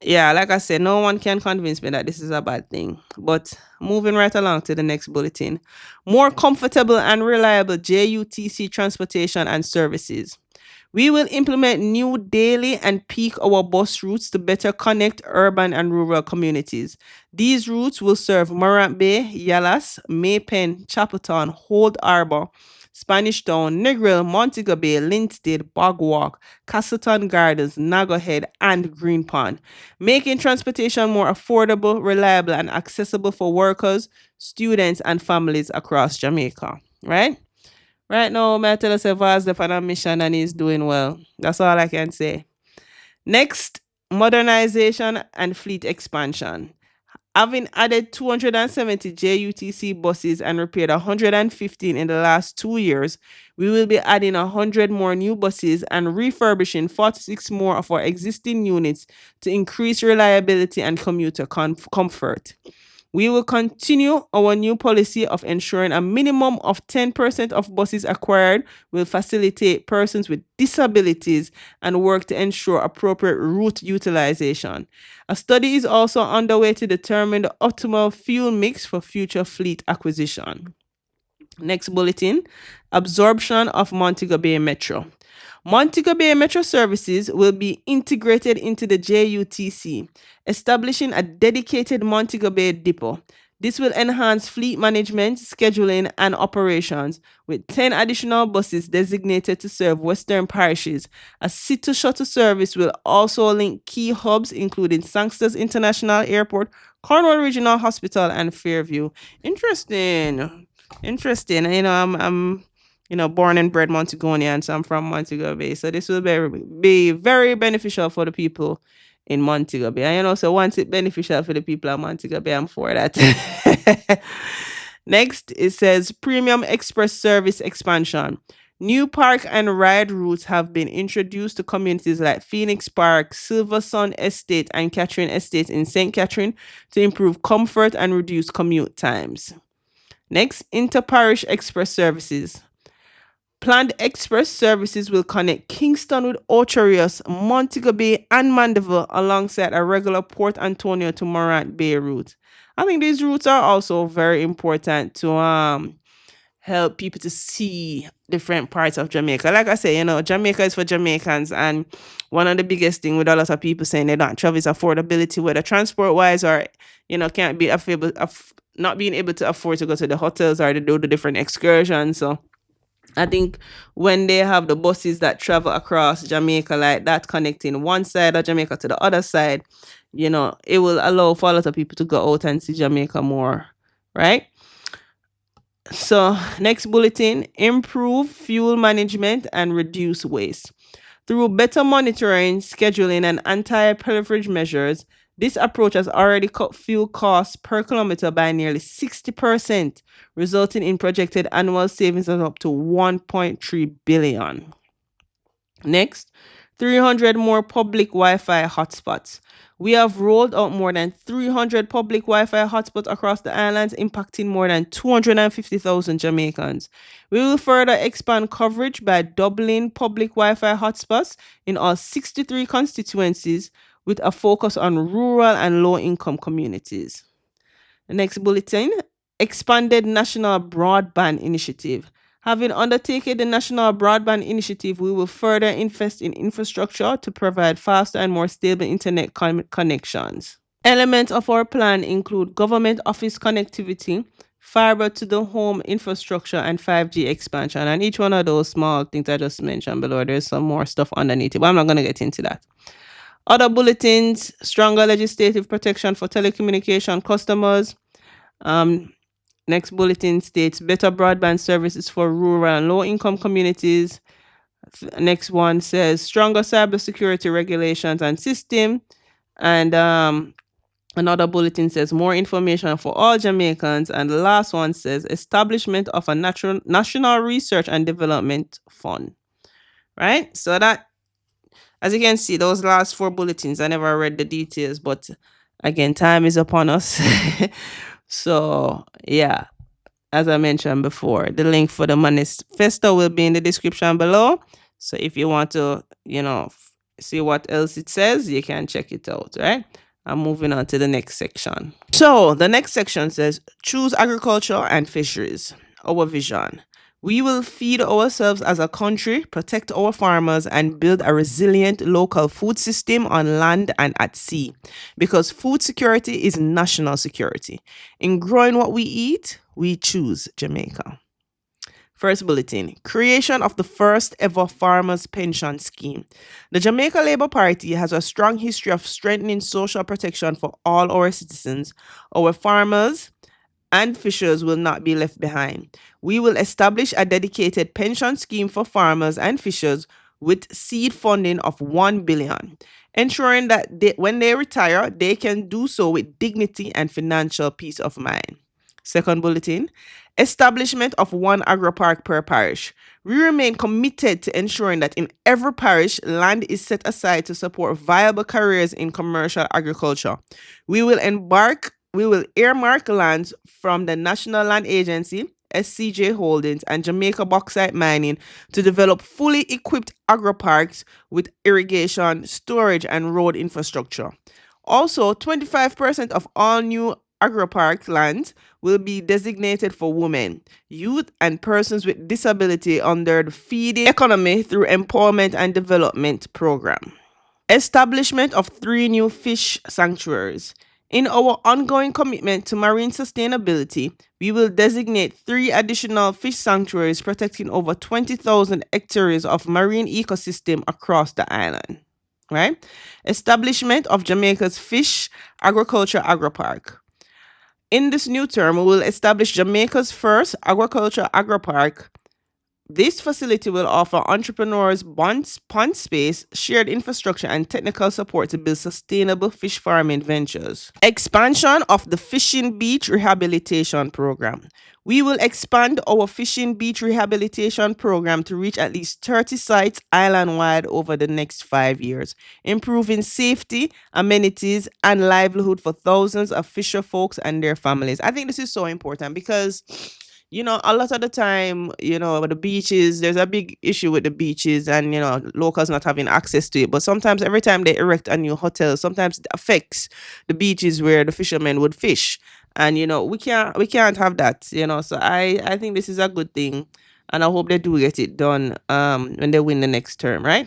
[SPEAKER 1] yeah, like I said, no one can convince me that this is a bad thing. But moving right along to the next bulletin. More comfortable and reliable JUTC transportation and services. We will implement new daily and peak hour bus routes to better connect urban and rural communities. These routes will serve Morant Bay, Yalas, Maypen, Chapeltown, Holt Arbor, Spanish Town, Negril, Montego Bay, Linstead, Bogwalk, Castleton Gardens, Naggohead, and Green Pond, making transportation more affordable, reliable, and accessible for workers, students, and families across Jamaica. Right? Right now, may I tell us if Vaz on a mission and he's doing well. That's all I can say. Next, modernization and fleet expansion. Having added 270 JUTC buses and repaired 115 in the last 2 years, we will be adding 100 more new buses and refurbishing 46 more of our existing units to increase reliability and commuter comfort. We will continue our new policy of ensuring a minimum of 10% of buses acquired will facilitate persons with disabilities and work to ensure appropriate route utilization. A study is also underway to determine the optimal fuel mix for future fleet acquisition. Next bulletin, absorption of Montego Bay Metro. Montego Bay Metro services will be integrated into the JUTC, establishing a dedicated Montego Bay depot. This will enhance fleet management, scheduling, and operations, with 10 additional buses designated to serve Western parishes. A city shuttle service will also link key hubs, including Sangsters International Airport, Cornwall Regional Hospital, and Fairview. Interesting. And, I'm born and bred Montegonian, so I'm from Montego Bay. So this will be very beneficial for the people in Montego Bay. And, so once it's beneficial for the people of Montego Bay, I'm for that. Next, it says premium express service expansion. New park and ride routes have been introduced to communities like Phoenix Park, Silver Sun Estate, and Catherine Estate in St. Catherine to improve comfort and reduce commute times. Next, inter-parish express services. Planned express services will connect Kingston with Ocho Rios, Montego Bay, and Mandeville alongside a regular Port Antonio to Morant Bay route. I think these routes are also very important to help people to see different parts of Jamaica. Like I say, Jamaica is for Jamaicans, and one of the biggest thing with a lot of people saying they don't travel is affordability, whether transport-wise or, can't be not being able to afford to go to the hotels or to do the different excursions. So I think when they have the buses that travel across Jamaica like that, connecting one side of Jamaica to the other side, it will allow for a lot of people to go out and see Jamaica more, right? So next bulletin, improve fuel management and reduce waste. Through better monitoring, scheduling, and anti-pilferage measures, this approach has already cut fuel costs per kilometer by nearly 60%, resulting in projected annual savings of up to 1.3 billion. Next, 300 more public Wi-Fi hotspots. We have rolled out more than 300 public Wi-Fi hotspots across the islands, impacting more than 250,000 Jamaicans. We will further expand coverage by doubling public Wi-Fi hotspots in all 63 constituencies, with a focus on rural and low-income communities. The next bulletin, expanded National Broadband Initiative. Having undertaken the National Broadband Initiative, we will further invest in infrastructure to provide faster and more stable internet connections. Elements of our plan include government office connectivity, fiber to the home infrastructure, and 5G expansion. And each one of those small things I just mentioned below, there's some more stuff underneath it, but I'm not going to get into that. Other bulletins, stronger legislative protection for telecommunication customers, Next bulletin states better broadband services for rural and low-income communities. Next one says stronger cybersecurity regulations and system. And another bulletin says more information for all Jamaicans. And the last one says establishment of a national research and development fund. Right? So that, as you can see, those last four bulletins, I never read the details, but again, time is upon us. So, yeah, as I mentioned before, the link for the manifesto will be in the description below. So if you want to, see what else it says, you can check it out, right? I'm moving on to the next section. So the next section says, choose agriculture and fisheries. Our vision. We will feed ourselves as a country, protect our farmers, and build a resilient local food system on land and at sea. Because food security is national security. In growing what we eat, we choose Jamaica. First bulletin, creation of the first ever farmers pension scheme. The Jamaica Labour Party has a strong history of strengthening social protection for all our citizens. Our farmers and fishers will not be left behind. We will establish a dedicated pension scheme for farmers and fishers with seed funding of 1 billion, ensuring that when they retire, they can do so with dignity and financial peace of mind. Second bulletin, establishment of one agri-park per parish. We remain committed to ensuring that in every parish, land is set aside to support viable careers in commercial agriculture. We will earmark lands from the National Land Agency, SCJ Holdings, and Jamaica Bauxite Mining to develop fully equipped agri-parks with irrigation, storage, and road infrastructure. Also, 25% of all new agri-park lands will be designated for women, youth, and persons with disability under the Feeding Economy through Empowerment and Development Program. Establishment of 3 new fish sanctuaries. In our ongoing commitment to marine sustainability, we will designate 3 additional fish sanctuaries protecting over 20,000 hectares of marine ecosystem across the island. Right? Establishment of Jamaica's Fish Agriculture Agri-Park. In this new term, we will establish Jamaica's first agriculture agri-park. This facility will offer entrepreneurs pond space, shared infrastructure, and technical support to build sustainable fish farming ventures. Expansion of the Fishing Beach Rehabilitation Program. We will expand our Fishing Beach Rehabilitation Program to reach at least 30 sites island-wide over the next 5 years, improving safety, amenities, and livelihood for thousands of fisher folks and their families. I think this is so important because a lot of the time, the beaches, there's a big issue with the beaches and, locals not having access to it. But sometimes every time they erect a new hotel, sometimes it affects the beaches where the fishermen would fish. And, we can't have that, So I think this is a good thing. And I hope they do get it done when they win the next term, right?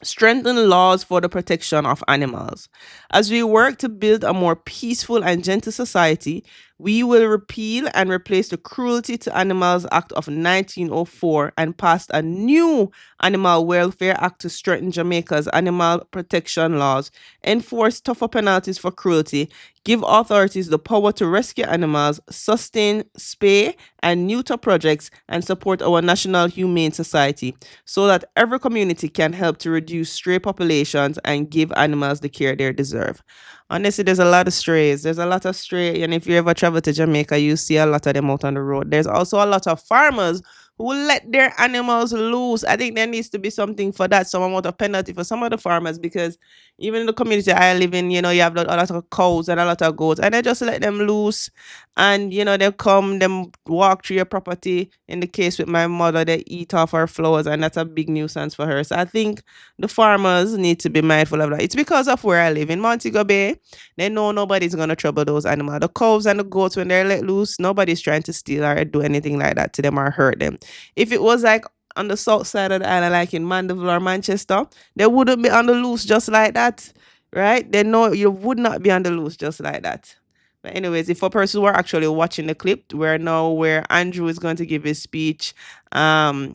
[SPEAKER 1] Strengthen laws for the protection of animals. As we work to build a more peaceful and gentle society, we will repeal and replace the Cruelty to Animals Act of 1904 and pass a new Animal Welfare Act to strengthen Jamaica's animal protection laws, enforce tougher penalties for cruelty, give authorities the power to rescue animals, sustain spay and neuter projects, and support our national humane society so that every community can help to reduce stray populations and give animals the care they deserve. Honestly, there's a lot of strays. There's a lot of stray, and if you ever travel to Jamaica, you see a lot of them out on the road. There's also a lot of farmers who will let their animals loose. I think there needs to be something for that, some amount of penalty for some of the farmers, because even in the community I live in, you have a lot of cows and a lot of goats, and they just let them loose. And, they come, them walk through your property. In the case with my mother, they eat off her flowers, and that's a big nuisance for her. So I think the farmers need to be mindful of that. It's because of where I live in Montego Bay. They know nobody's going to trouble those animals. The cows and the goats, when they're let loose, nobody's trying to steal or do anything like that to them or hurt them. If it was like on the south side of the island, like in Mandeville or Manchester, they wouldn't be on the loose just like that, right? They know you would not be on the loose just like that. But anyways, if for persons who are actually watching the clip, we're now where Andrew is going to give his speech. Like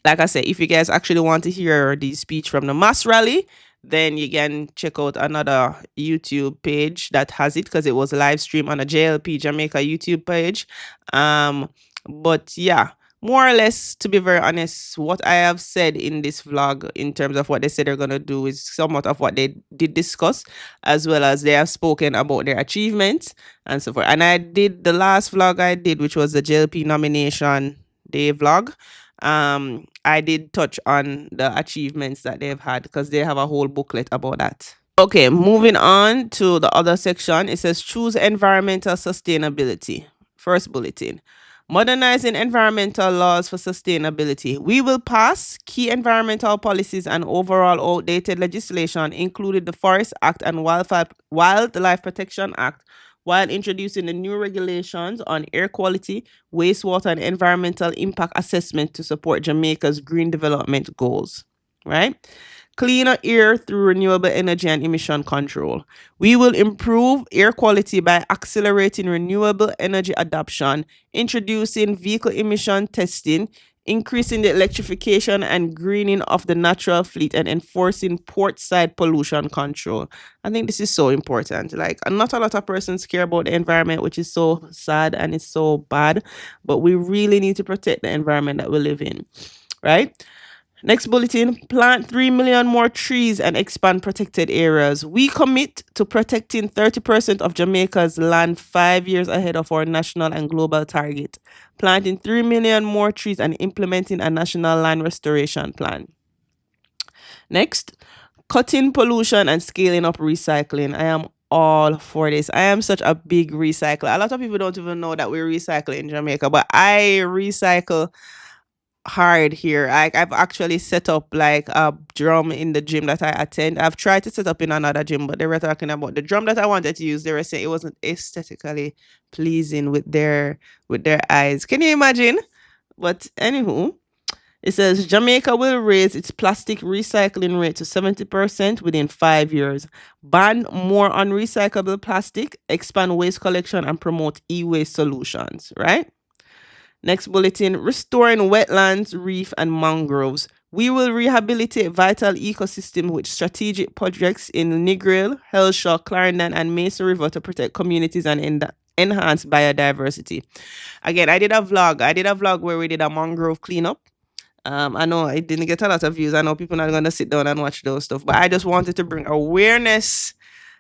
[SPEAKER 1] I said, if you guys actually want to hear the speech from the mass rally, then you can check out another YouTube page that has it because it was live stream on a JLP Jamaica YouTube page. But yeah, more or less, to be very honest, what I have said in this vlog in terms of what they said they're gonna do is somewhat of what they did discuss, as well as they have spoken about their achievements and so forth. And I did the last vlog I did, which was the JLP nomination day vlog. I did touch on the achievements that they've had because they have a whole booklet about that. Okay, moving on to the other section. It says choose environmental sustainability. First bulletin. Modernizing environmental laws for sustainability. We will pass key environmental policies and overall outdated legislation, including the Forest Act and Wildlife Protection Act, while introducing the new regulations on air quality, wastewater, and environmental impact assessment to support Jamaica's green development goals. Right? Cleaner air through renewable energy and emission control. We will improve air quality by accelerating renewable energy adoption, introducing vehicle emission testing, increasing the electrification and greening of the natural fleet, and enforcing port side pollution control. I think this is so important. Like, not a lot of persons care about the environment, which is so sad and it's so bad, but we really need to protect the environment that we live in, right? Next bulletin, plant 3 million more trees and expand protected areas. We commit to protecting 30% of Jamaica's land 5 years ahead of our national and global target, planting 3 million more trees and implementing a national land restoration plan. Next, cutting pollution and scaling up recycling. I am all for this. I am such a big recycler. A lot of people don't even know that we recycle in Jamaica, but I recycle hard here. I've actually set up like a drum in the gym that I attend. I've tried to set up in another gym, but they were talking about the drum that I wanted to use. They were saying it wasn't aesthetically pleasing with their eyes. Can you imagine? But anywho, it says Jamaica will raise its plastic recycling rate to 70% within 5 years, ban more unrecyclable plastic, expand waste collection, and promote e-waste solutions, right? Next bulletin, restoring wetlands, reef, and mangroves. We will rehabilitate vital ecosystem with strategic projects in Negril, Hellshaw, Clarendon, and Mesa River to protect communities and enhance biodiversity. Again, I did a vlog where we did a mangrove cleanup. I know it didn't get a lot of views. I know people are not going to sit down and watch those stuff, but I just wanted to bring awareness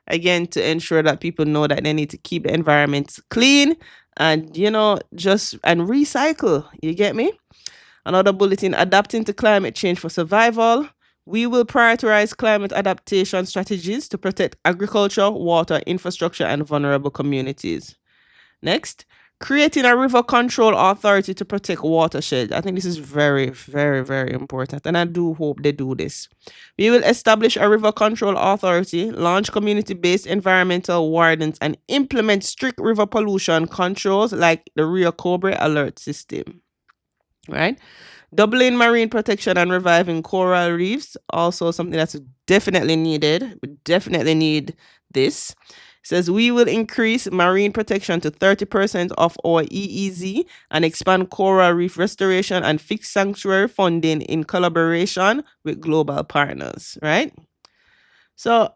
[SPEAKER 1] again to ensure that people know that they need to keep the environment clean and just and recycle. You get me? Another bulletin, adapting to climate change for survival. We will prioritize climate adaptation strategies to protect agriculture, water, infrastructure, and vulnerable communities. Next, creating a river control authority to protect watersheds. I think this is very, very, very important, and I do hope they do this. We will establish a river control authority, launch community-based environmental wardens, and implement strict river pollution controls like the Rio Cobre alert system. Right? Doubling marine protection and reviving coral reefs, also something that's definitely needed. We definitely need this. It says we will increase marine protection to 30% of our EEZ and expand coral reef restoration and fixed sanctuary funding in collaboration with global partners, right? So,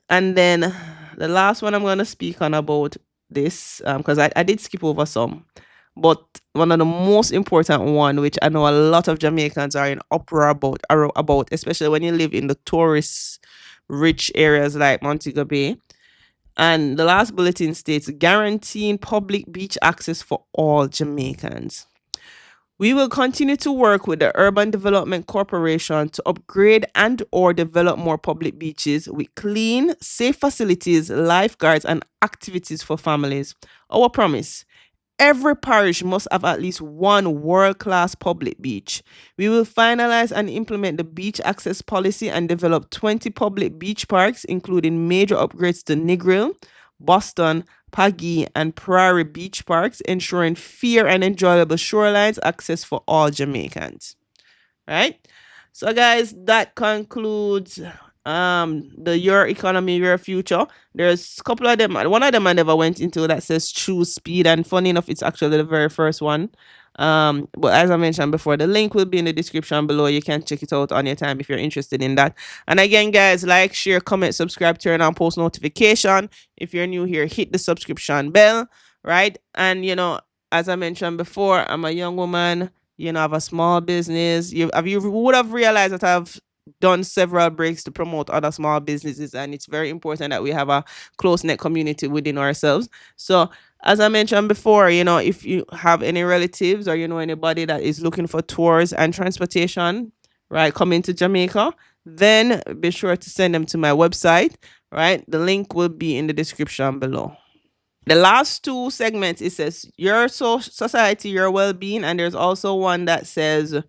[SPEAKER 1] and then the last one I'm going to speak on about this, because I did skip over some, but one of the most important one, which I know a lot of Jamaicans are in uproar about, especially when you live in the tourist rich areas like Montego Bay. And the last bulletin states guaranteeing public beach access for all Jamaicans. We will continue to work with the Urban Development Corporation to upgrade and or develop more public beaches with clean, safe facilities, lifeguards, and activities for families. Our promise, every parish must have at least one world-class public beach. We will finalize and implement the beach access policy and develop 20 public beach parks, including major upgrades to Negril, Boston, Paggy, and Prairie beach parks, ensuring fair and enjoyable shorelines access for all Jamaicans. Right? So guys, that concludes the Your Economy, Your Future. There's a couple of them. One of them I never went into that says choose speed, and funny enough, it's actually the very first one. But as I mentioned before, the link will be in the description below. You can check it out on your time if you're interested in that. And again, guys, like, share, comment, subscribe, turn on post notification. If you're new here, hit the subscription bell, right? And as I mentioned before, I'm a young woman. I have a small business. You would have realized that I've done several breaks to promote other small businesses, and it's very important that we have a close knit community within ourselves. So as I mentioned before, if you have any relatives or anybody that is looking for tours and transportation, right, coming to Jamaica, then be sure to send them to my website, right? The link will be in the description below. The last two segments, it says your society, your well-being, and there's also one that says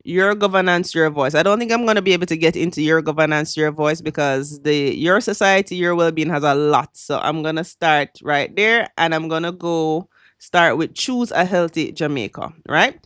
[SPEAKER 1] your governance, your voice. I don't think I'm going to be able to get into your governance, your voice, because your society, your well-being has a lot. So I'm going to start right there, and I'm going to go start with choose a healthy Jamaica, right?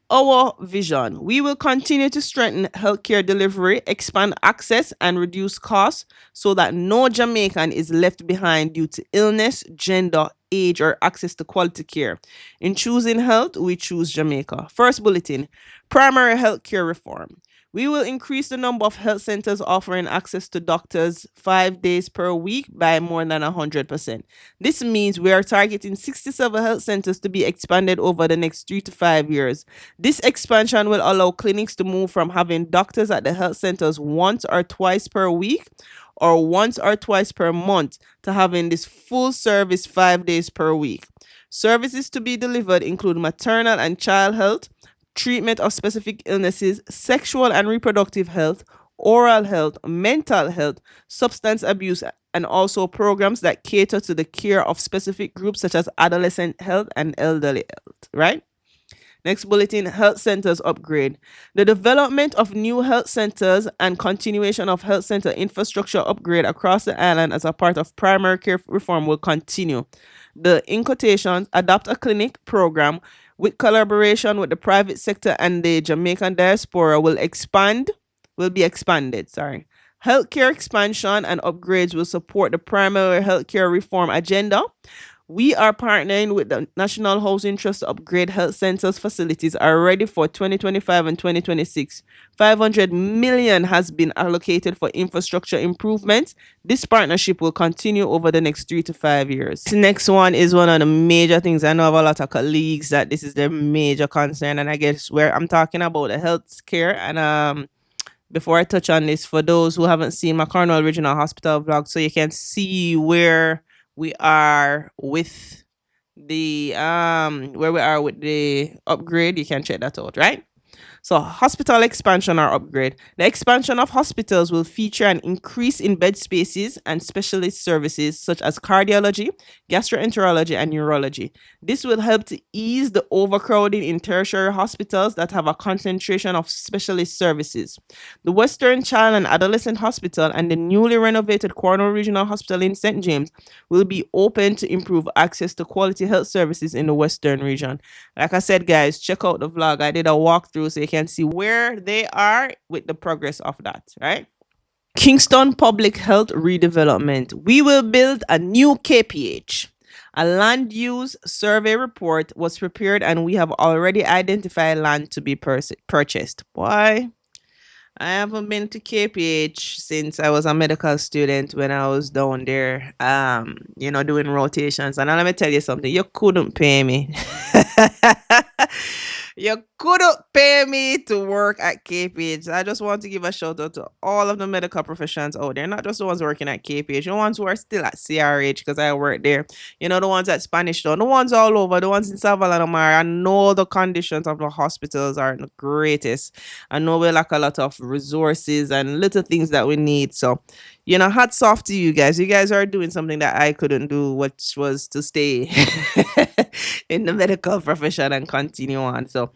[SPEAKER 1] Our vision: we will continue to strengthen healthcare delivery, expand access, and reduce costs so that no Jamaican is left behind due to illness, gender, age, or access to quality care. In choosing health, we choose Jamaica. First bulletin: primary healthcare reform. We will increase the number of health centers offering access to doctors 5 days per week by more than 100%. This means we are targeting 67 health centers to be expanded over the next 3 to 5 years. This expansion will allow clinics to move from having doctors at the health centers once or twice per week or once or twice per month to having this full service 5 days per week. Services to be delivered include maternal and child health, treatment of specific illnesses, sexual and reproductive health, oral health, mental health, substance abuse, and also programs that cater to the care of specific groups such as adolescent health and elderly health, right? Next bulletin: health centers upgrade. The development of new health centers and continuation of health center infrastructure upgrade across the island as a part of primary care reform will continue. The in quotations adopt a clinic program with collaboration with the private sector and the Jamaican diaspora will be expanded. Sorry. Healthcare expansion and upgrades will support the primary healthcare reform agenda. We are partnering with the National Housing Trust to upgrade health centers facilities already for 2025 and 2026. 500 million has been allocated for infrastructure improvements. This partnership will continue over the next 3 to 5 years. The next one is one of the major things. I know of a lot of colleagues that this is their major concern, and I guess where I'm talking about the health care. And before I touch on this, for those who haven't seen my Cornwall Regional Hospital vlog, so you can see where we are with the upgrade, you can check that out, right? So hospital expansion or upgrade. The expansion of hospitals will feature an increase in bed spaces and specialist services such as cardiology, gastroenterology, and neurology. This will help to ease the overcrowding in tertiary hospitals that have a concentration of specialist services. The Western Child and Adolescent Hospital and the newly renovated Cornwall Regional Hospital in St. James will be open to improve access to quality health services in the Western region. Like I said, guys, check out the vlog. I did a walkthrough so you can see where they are with the progress of that, right? Kingston Public Health Redevelopment. We will build a new KPH. A land use survey report was prepared and we have already identified land to be purchased. Why? I haven't been to KPH since I was a medical student when I was down there, doing rotations. And let me tell you something, you couldn't pay me. You couldn't pay me to work at KPH. I just want to give a shout out to all of the medical professions out there, not just the ones working at KPH, the ones who are still at CRH because I work there. The ones at Spanish Town, the ones all over, the ones in Savalanamar. I know the conditions of the hospitals are the greatest. I know we lack a lot of resources and little things that we need. So, hats off to you guys. You guys are doing something that I couldn't do, which was to stay in the medical profession and continue on. So,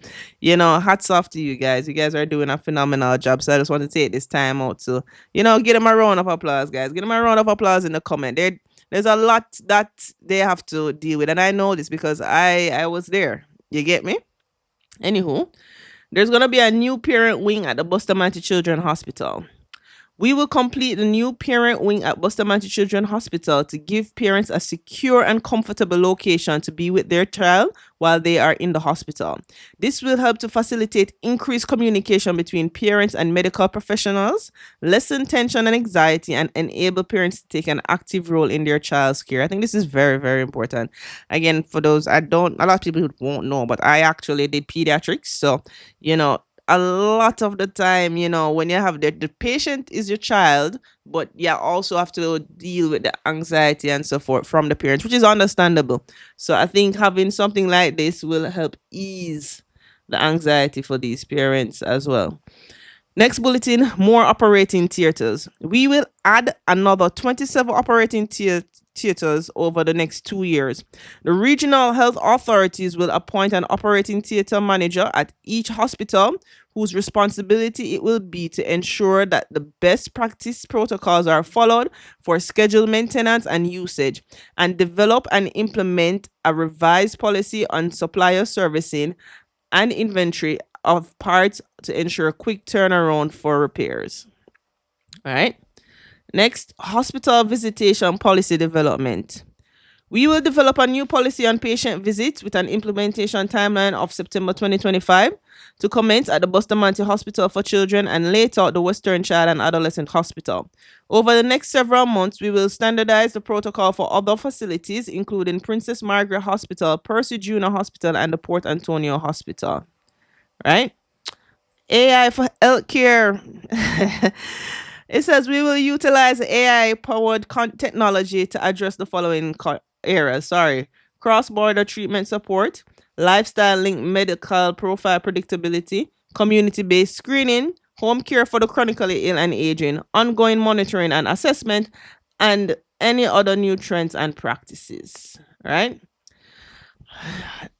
[SPEAKER 1] hats off to you guys. You guys are doing a phenomenal job. So I just want to take this time out to, give them a round of applause, guys. Give them a round of applause in the comment. There's a lot that they have to deal with. And I know this because I was there. You get me? Anywho, there's going to be a new parent wing at the Bustamante Children's Hospital. We will complete the new parent wing at Bustamante Children's Hospital to give parents a secure and comfortable location to be with their child while they are in the hospital. This will help to facilitate increased communication between parents and medical professionals, lessen tension and anxiety, and enable parents to take an active role in their child's care. I think this is very, very important. Again, for those I don't, a lot of people won't know, but I actually did pediatrics. So, you know, a lot of the time, when you have the patient is your child, but you also have to deal with the anxiety and so forth from the parents, which is understandable. So I think having something like this will help ease the anxiety for these parents as well. Next bulletin, more operating theaters. We will add another 27 operating theaters over the next 2 years. The regional health authorities will appoint an operating theater manager at each hospital whose responsibility it will be to ensure that the best practice protocols are followed for schedule maintenance and usage, and develop and implement a revised policy on supplier servicing and inventory of parts to ensure quick turnaround for repairs. All right. Next, hospital visitation policy development. We will develop a new policy on patient visits with an implementation timeline of September 2025 to commence at the Bustamante Hospital for Children and later at the Western Child and Adolescent Hospital. Over the next several months, we will standardize the protocol for other facilities, including Princess Margaret Hospital, Percy Junior Hospital, and the Port Antonio Hospital. Right? AI for healthcare. It says we will utilize AI powered technology to address the following areas. Cross-border treatment support, lifestyle linked medical profile predictability, community-based screening, home care for the chronically ill and aging, ongoing monitoring and assessment, and any other new trends and practices. Right?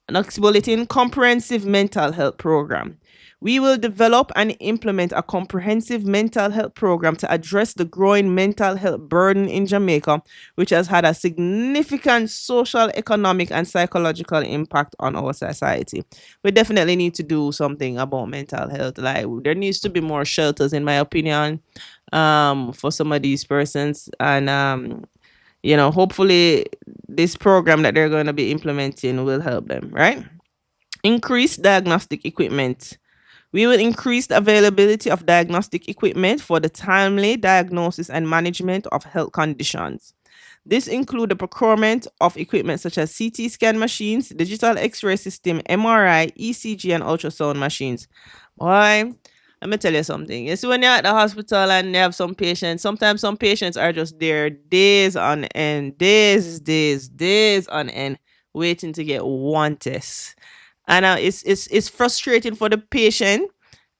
[SPEAKER 1] Next bulletin, comprehensive mental health program. We will develop and implement a comprehensive mental health program to address the growing mental health burden in Jamaica, which has had a significant social, economic, and psychological impact on our society. We definitely need to do something about mental health. Like, there needs to be more shelters, in my opinion, for some of these persons. And hopefully this program that they're going to be implementing will help them, right? Increase diagnostic equipment. We will increase the availability of diagnostic equipment for the timely diagnosis and management of health conditions. This includes the procurement of equipment such as CT scan machines, digital X-ray system, MRI, ECG, and ultrasound machines. Boy, let me tell you something. You see, when you're at the hospital and you have some patients, sometimes some patients are just there days on end, days on end, waiting to get one test. And it's frustrating for the patient,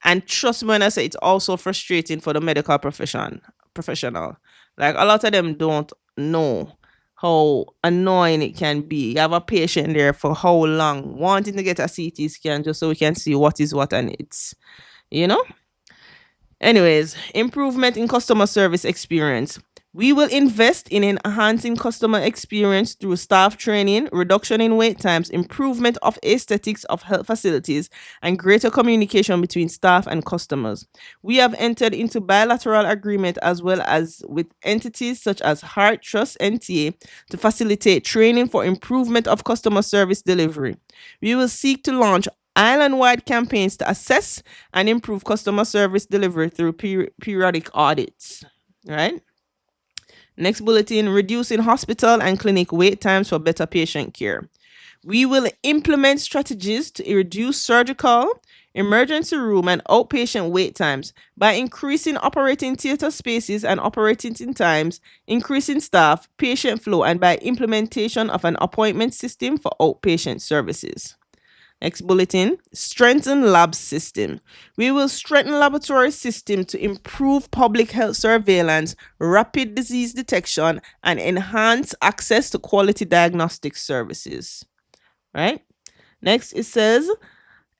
[SPEAKER 1] and trust me when I say it's also frustrating for the medical professional. Like, a lot of them don't know how annoying it can be. You have a patient there for how long, wanting to get a CT scan just so we can see what is what, and it's, you know. Anyways, improvement in customer service experience. We will invest in enhancing customer experience through staff training, reduction in wait times, improvement of aesthetics of health facilities, and greater communication between staff and customers. We have entered into bilateral agreement as well as with entities such as Heart Trust NTA to facilitate training for improvement of customer service delivery. We will seek to launch island-wide campaigns to assess and improve customer service delivery through periodic audits. Right? Next bulletin, reducing hospital and clinic wait times for better patient care. We will implement strategies to reduce surgical, emergency room, and outpatient wait times by increasing operating theater spaces and operating times, increasing staff, patient flow, and by implementation of an appointment system for outpatient services. Next bulletin, strengthen lab system. We will strengthen laboratory system to improve public health surveillance, rapid disease detection, and enhance access to quality diagnostic services. Right? Next, it says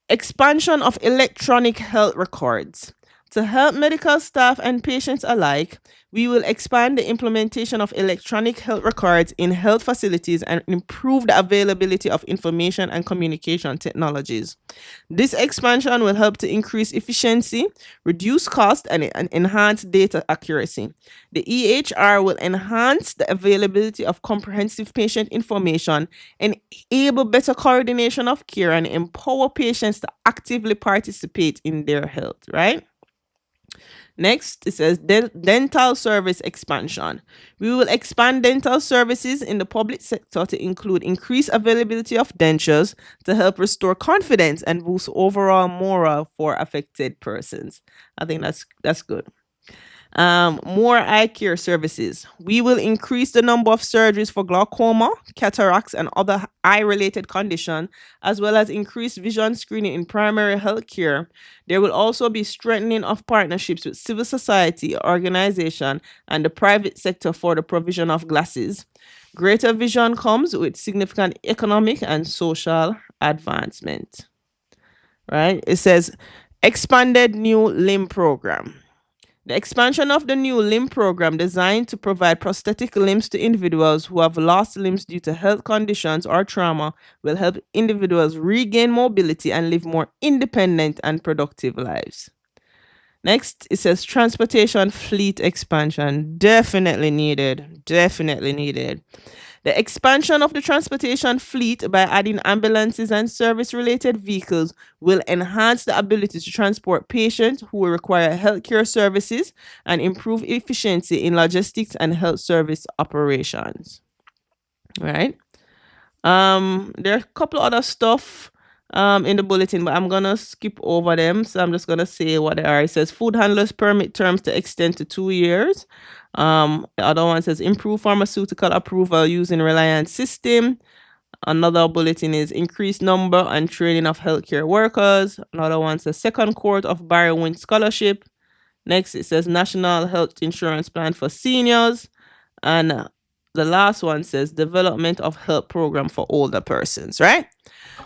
[SPEAKER 1] expansion of electronic health records. To help medical staff and patients alike, we will expand the implementation of electronic health records in health facilities and improve the availability of information and communication technologies. This expansion will help to increase efficiency, reduce cost, and enhance data accuracy. The EHR will enhance the availability of comprehensive patient information, enable better coordination of care, and empower patients to actively participate in their health, right? Next, it says dental service expansion. We will expand dental services in the public sector to include increased availability of dentures to help restore confidence and boost overall morale for affected persons. I think that's good. More eye care services. We will increase the number of surgeries for glaucoma, cataracts, and other eye-related conditions, as well as increase vision screening in primary health care. There will also be strengthening of partnerships with civil society, organization, and the private sector for the provision of glasses. Greater vision comes with significant economic and social advancement. Right? It says expanded new limb program. The expansion of the new limb program designed to provide prosthetic limbs to individuals who have lost limbs due to health conditions or trauma will help individuals regain mobility and live more independent and productive lives. Next, it says transportation fleet expansion. Definitely needed. Definitely needed. The expansion of the transportation fleet by adding ambulances and service related vehicles will enhance the ability to transport patients who will require healthcare services and improve efficiency in logistics and health service operations. Right? There are a couple other stuff in the bulletin, but I'm gonna skip over them. So I'm just gonna say what they are. It says food handlers permit terms to extend to 2 years. The other one says improve pharmaceutical approval using Reliance system. Another bulletin is increased number and training of healthcare workers. Another one says second court of Barry Wynn scholarship. Next, it says national health insurance plan for seniors. And the last one says development of health program for older persons, right?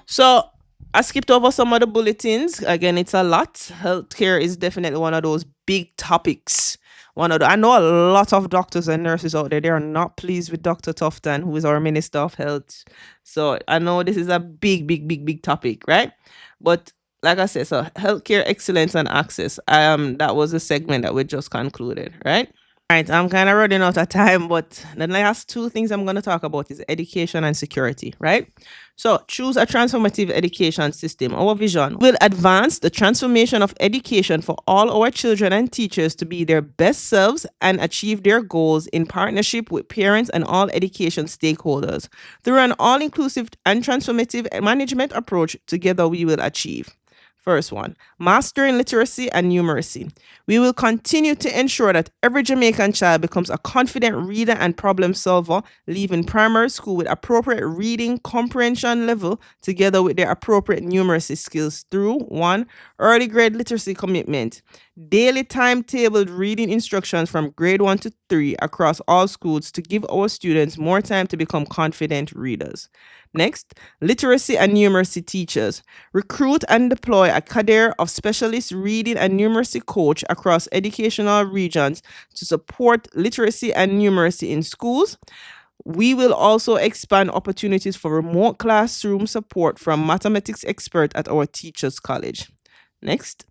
[SPEAKER 1] So I skipped over some of the bulletins. Again, it's a lot. Healthcare is definitely one of those big topics. I know a lot of doctors and nurses out there. They are not pleased with Dr. Tufton, who is our Minister of Health. So I know this is a big topic, right? But like I said, so healthcare excellence and access. That was a segment that we just concluded, right? All right, I'm kind of running out of time, but the last two things I'm going to talk about is education and security, right? So choose a transformative education system. Our vision will advance the transformation of education for all our children and teachers to be their best selves and achieve their goals in partnership with parents and all education stakeholders. Through an all-inclusive and transformative management approach, together we will achieve. First one, mastering literacy and numeracy. We will continue to ensure that every Jamaican child becomes a confident reader and problem solver, leaving primary school with appropriate reading comprehension level together with their appropriate numeracy skills through 1. Early grade literacy commitment. Daily timetabled reading instructions from grade 1 to 3 across all schools to give our students more time to become confident readers. Next, literacy and numeracy teachers. Recruit and deploy a cadre of specialist reading and numeracy coach across educational regions to support literacy and numeracy in schools. We will also expand opportunities for remote classroom support from mathematics expert at our teachers college. Next,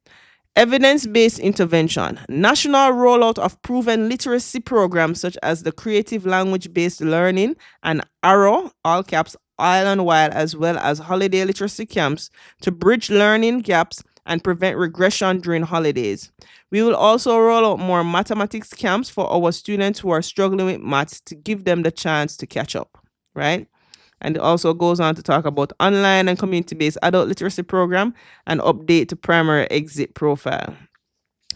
[SPEAKER 1] evidence-based intervention. National rollout of proven literacy programs such as the creative language-based learning and ARROW, all caps, island-wide, as well as holiday literacy camps to bridge learning gaps and prevent regression during holidays. We will also roll out more mathematics camps for our students who are struggling with maths to give them the chance to catch up, right? And it also goes on to talk about online and community-based adult literacy program and update to primary exit profile.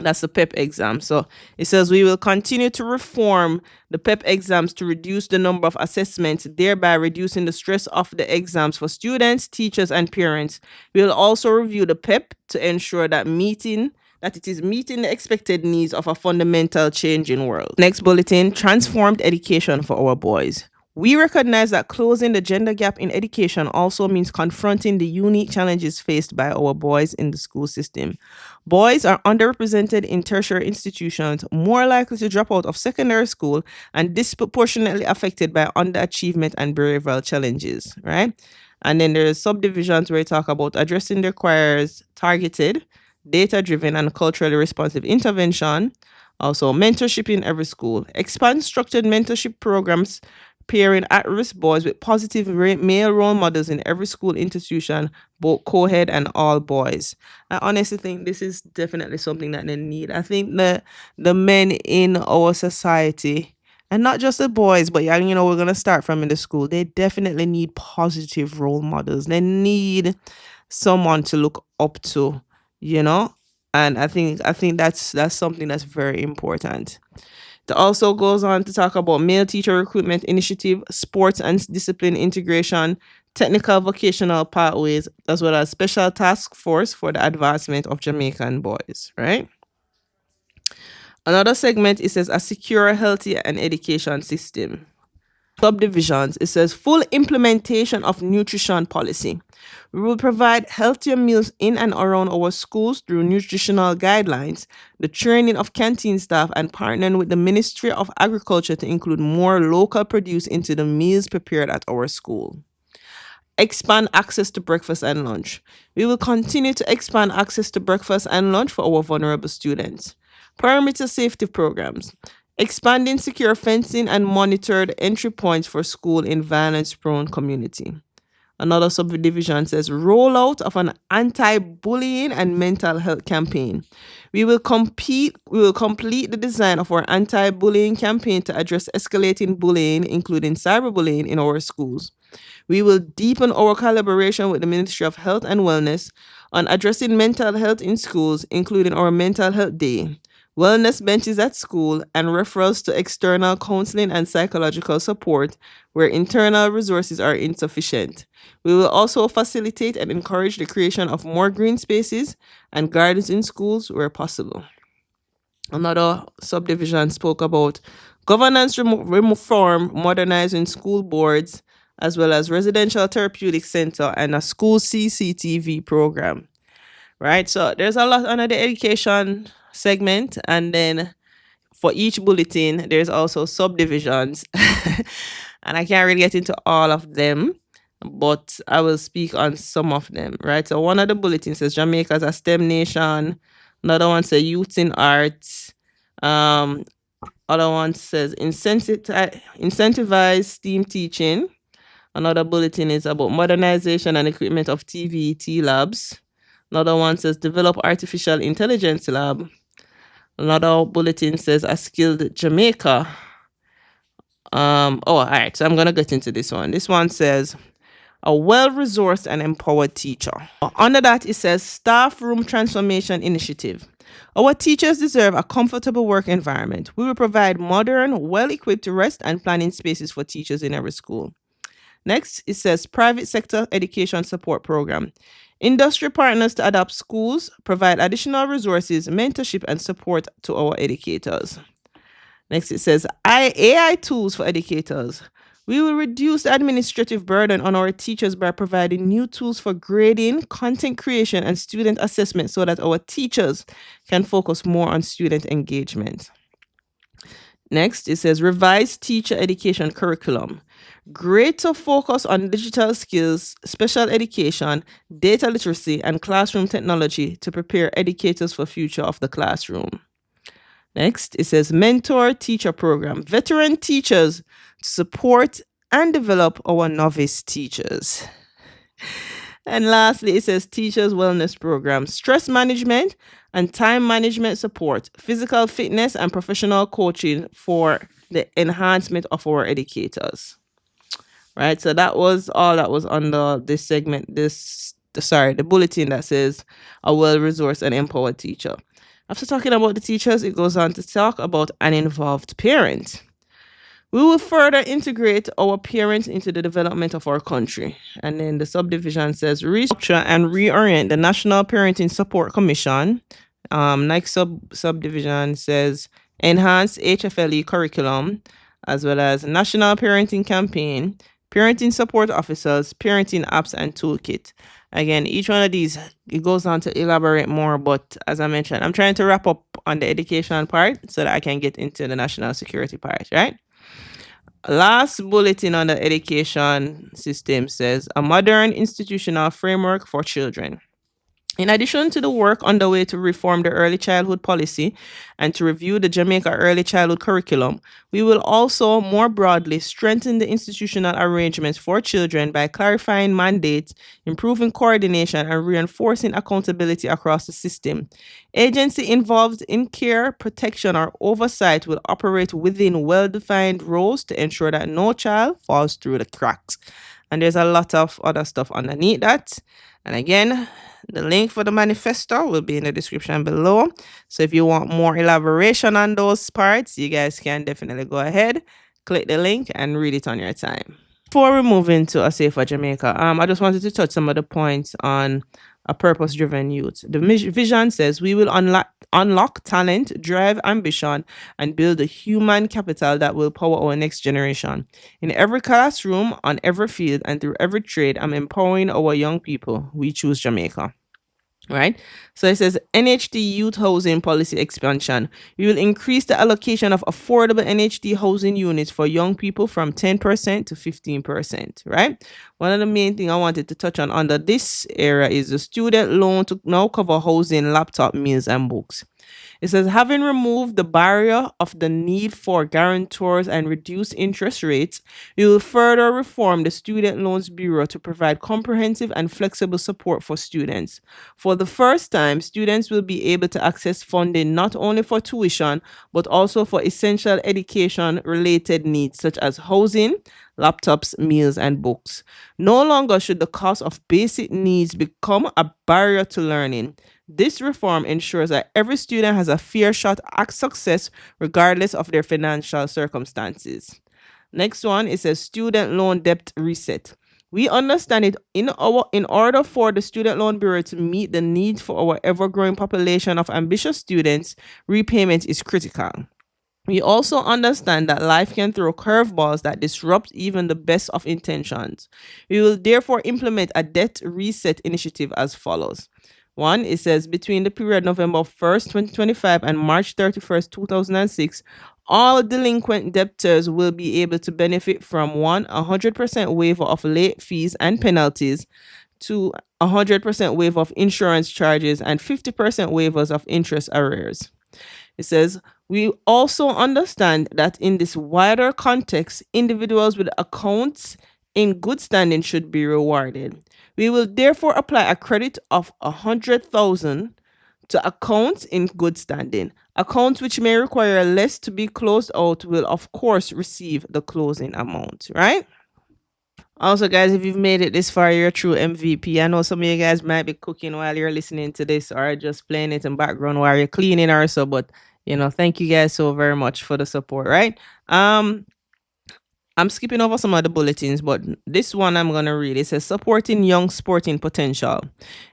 [SPEAKER 1] That's the PEP exam. So it says we will continue to reform the PEP exams to reduce the number of assessments, thereby reducing the stress of the exams for students, teachers, and parents. We will also review the PEP to ensure that it is meeting the expected needs of a fundamental changing world. Next bulletin, transformed education for our boys. We recognize that closing the gender gap in education also means confronting the unique challenges faced by our boys in the school system. Boys are underrepresented in tertiary institutions, more likely to drop out of secondary school, and disproportionately affected by underachievement and behavioral challenges, right? And then there's subdivisions where we talk about addressing requires targeted, data driven, and culturally responsive intervention. Also, mentorship in every school. Expand structured mentorship programs pairing at-risk boys with positive male role models in every school institution, both co-ed and all boys. I honestly think this is definitely something that they need. I think the men in our society, and not just the boys, but yeah, we're gonna start from in the school. They definitely need positive role models. They need someone to look up to, you know. And I think that's something that's very important. It also goes on to talk about male teacher recruitment initiative, sports and discipline integration, technical vocational pathways, as well as special task force for the advancement of Jamaican boys, right? Another segment, it says a secure, healthy, and education system. Subdivisions, it says full implementation of nutrition policy. We will provide healthier meals in and around our schools through nutritional guidelines, the training of canteen staff, and partnering with the Ministry of Agriculture to include more local produce into the meals prepared at our school. Expand access to breakfast and lunch. We will continue to expand access to breakfast and lunch for our vulnerable students. Perimeter safety programs. Expanding secure fencing and monitored entry points for school in violence-prone community. Another subdivision says rollout of an anti-bullying and mental health campaign. We will complete the design of our anti-bullying campaign to address escalating bullying, including cyberbullying in our schools. We will deepen our collaboration with the Ministry of Health and Wellness on addressing mental health in schools, including our mental health day, wellness benches at school, and referrals to external counseling and psychological support where internal resources are insufficient. We will also facilitate and encourage the creation of more green spaces and gardens in schools where possible. Another subdivision spoke about governance reform, modernizing school boards, as well as residential therapeutic center and a school CCTV program. Right, so there's a lot under the education segment, and then for each bulletin, there's also subdivisions, and I can't really get into all of them, but I will speak on some of them. Right, so one of the bulletins says Jamaica as a STEM nation. Another one says youth in arts. Other one says incentivize STEAM teaching. Another bulletin is about modernization and equipment of TVET labs. Another one says develop artificial intelligence lab. Another bulletin says a skilled Jamaica. All right. So I'm gonna get into this one. This one says a well-resourced and empowered teacher. Under that, it says staff room transformation initiative. Our teachers deserve a comfortable work environment. We will provide modern, well-equipped rest and planning spaces for teachers in every school. Next, it says private sector education support program. Industry partners to adopt schools, provide additional resources, mentorship, and support to our educators. Next, it says AI tools for educators. We will reduce the administrative burden on our teachers by providing new tools for grading, content creation, and student assessment so that our teachers can focus more on student engagement. Next, it says revised teacher education curriculum. Greater focus on digital skills, special education, data literacy, and classroom technology to prepare educators for future of the classroom. Next, it says mentor teacher program. Veteran teachers to support and develop our novice teachers. And lastly, it says teachers wellness program. Stress management and time management support, physical fitness, and professional coaching for the enhancement of our educators. Right, so that was all that was under this segment. The bulletin that says a well-resourced and empowered teacher. After talking about the teachers, it goes on to talk about an involved parent. We will further integrate our parents into the development of our country. And then the subdivision says restructure and reorient the National Parenting Support Commission. Next subdivision says enhance HFLE curriculum. as well as National Parenting Campaign, Parenting Support Officers, Parenting Apps, and Toolkit. Again, each one of these, it goes on to elaborate more, but as I mentioned, I'm trying to wrap up on the education part so that I can get into the national security part, right? Last bulletin on the education system says a modern institutional framework for children. In addition to the work underway to reform the early childhood policy and to review the Jamaica early childhood curriculum, we will also more broadly strengthen the institutional arrangements for children by clarifying mandates, improving coordination, and reinforcing accountability across the system. Agency involved in care, protection, or oversight will operate within well defined roles to ensure that no child falls through the cracks. And there's a lot of other stuff underneath that. And again, the link for the manifesto will be in the description below. So if you want more elaboration on those parts, you guys can definitely go ahead, click the link, and read it on your time. Before we move into a safer Jamaica, I just wanted to touch some of the points on a purpose-driven youth. The vision says we will unlock talent, drive ambition, and build a human capital that will power our next generation. In every classroom, on every field, and through every trade, I'm empowering our young people. We choose Jamaica. Right? So it says NHD youth housing policy expansion. We will increase the allocation of affordable NHD housing units for young people from 10% to 15%. Right? One of the main things I wanted to touch on under this area is the student loan to now cover housing, laptop, meals, and books. It says, having removed the barrier of the need for guarantors and reduced interest rates, we will further reform the Student Loans Bureau to provide comprehensive and flexible support for students. For the first time, students will be able to access funding not only for tuition, but also for essential education-related needs such as housing, laptops, meals, and books. No longer should the cost of basic needs become a barrier to learning. This reform ensures that every student has a fair shot at success regardless of their financial circumstances. Next one is a student loan debt reset. We understand it in order for the Student Loan Bureau to meet the needs for our ever-growing population of ambitious students, repayment is critical. We also understand that life can throw curveballs that disrupt even the best of intentions. We will therefore implement a debt reset initiative as follows. One, it says between the period November 1st, 2025 and March 31st, 2006, all delinquent debtors will be able to benefit from 100% waiver of late fees and penalties, to 100% waiver of insurance charges, and 50% waivers of interest arrears. It says, we also understand that in this wider context, individuals with accounts in good standing should be rewarded. We will therefore apply a credit of 100,000 to accounts in good standing. Accounts which may require less to be closed out will of course receive the closing amount, right? Also, guys, if you've made it this far, you're a true MVP. I know some of you guys might be cooking while you're listening to this, or just playing it in background while you're cleaning or so, but thank you guys so very much for the support, right? I'm skipping over some of the bulletins, but this one I'm going to read. It says supporting young sporting potential.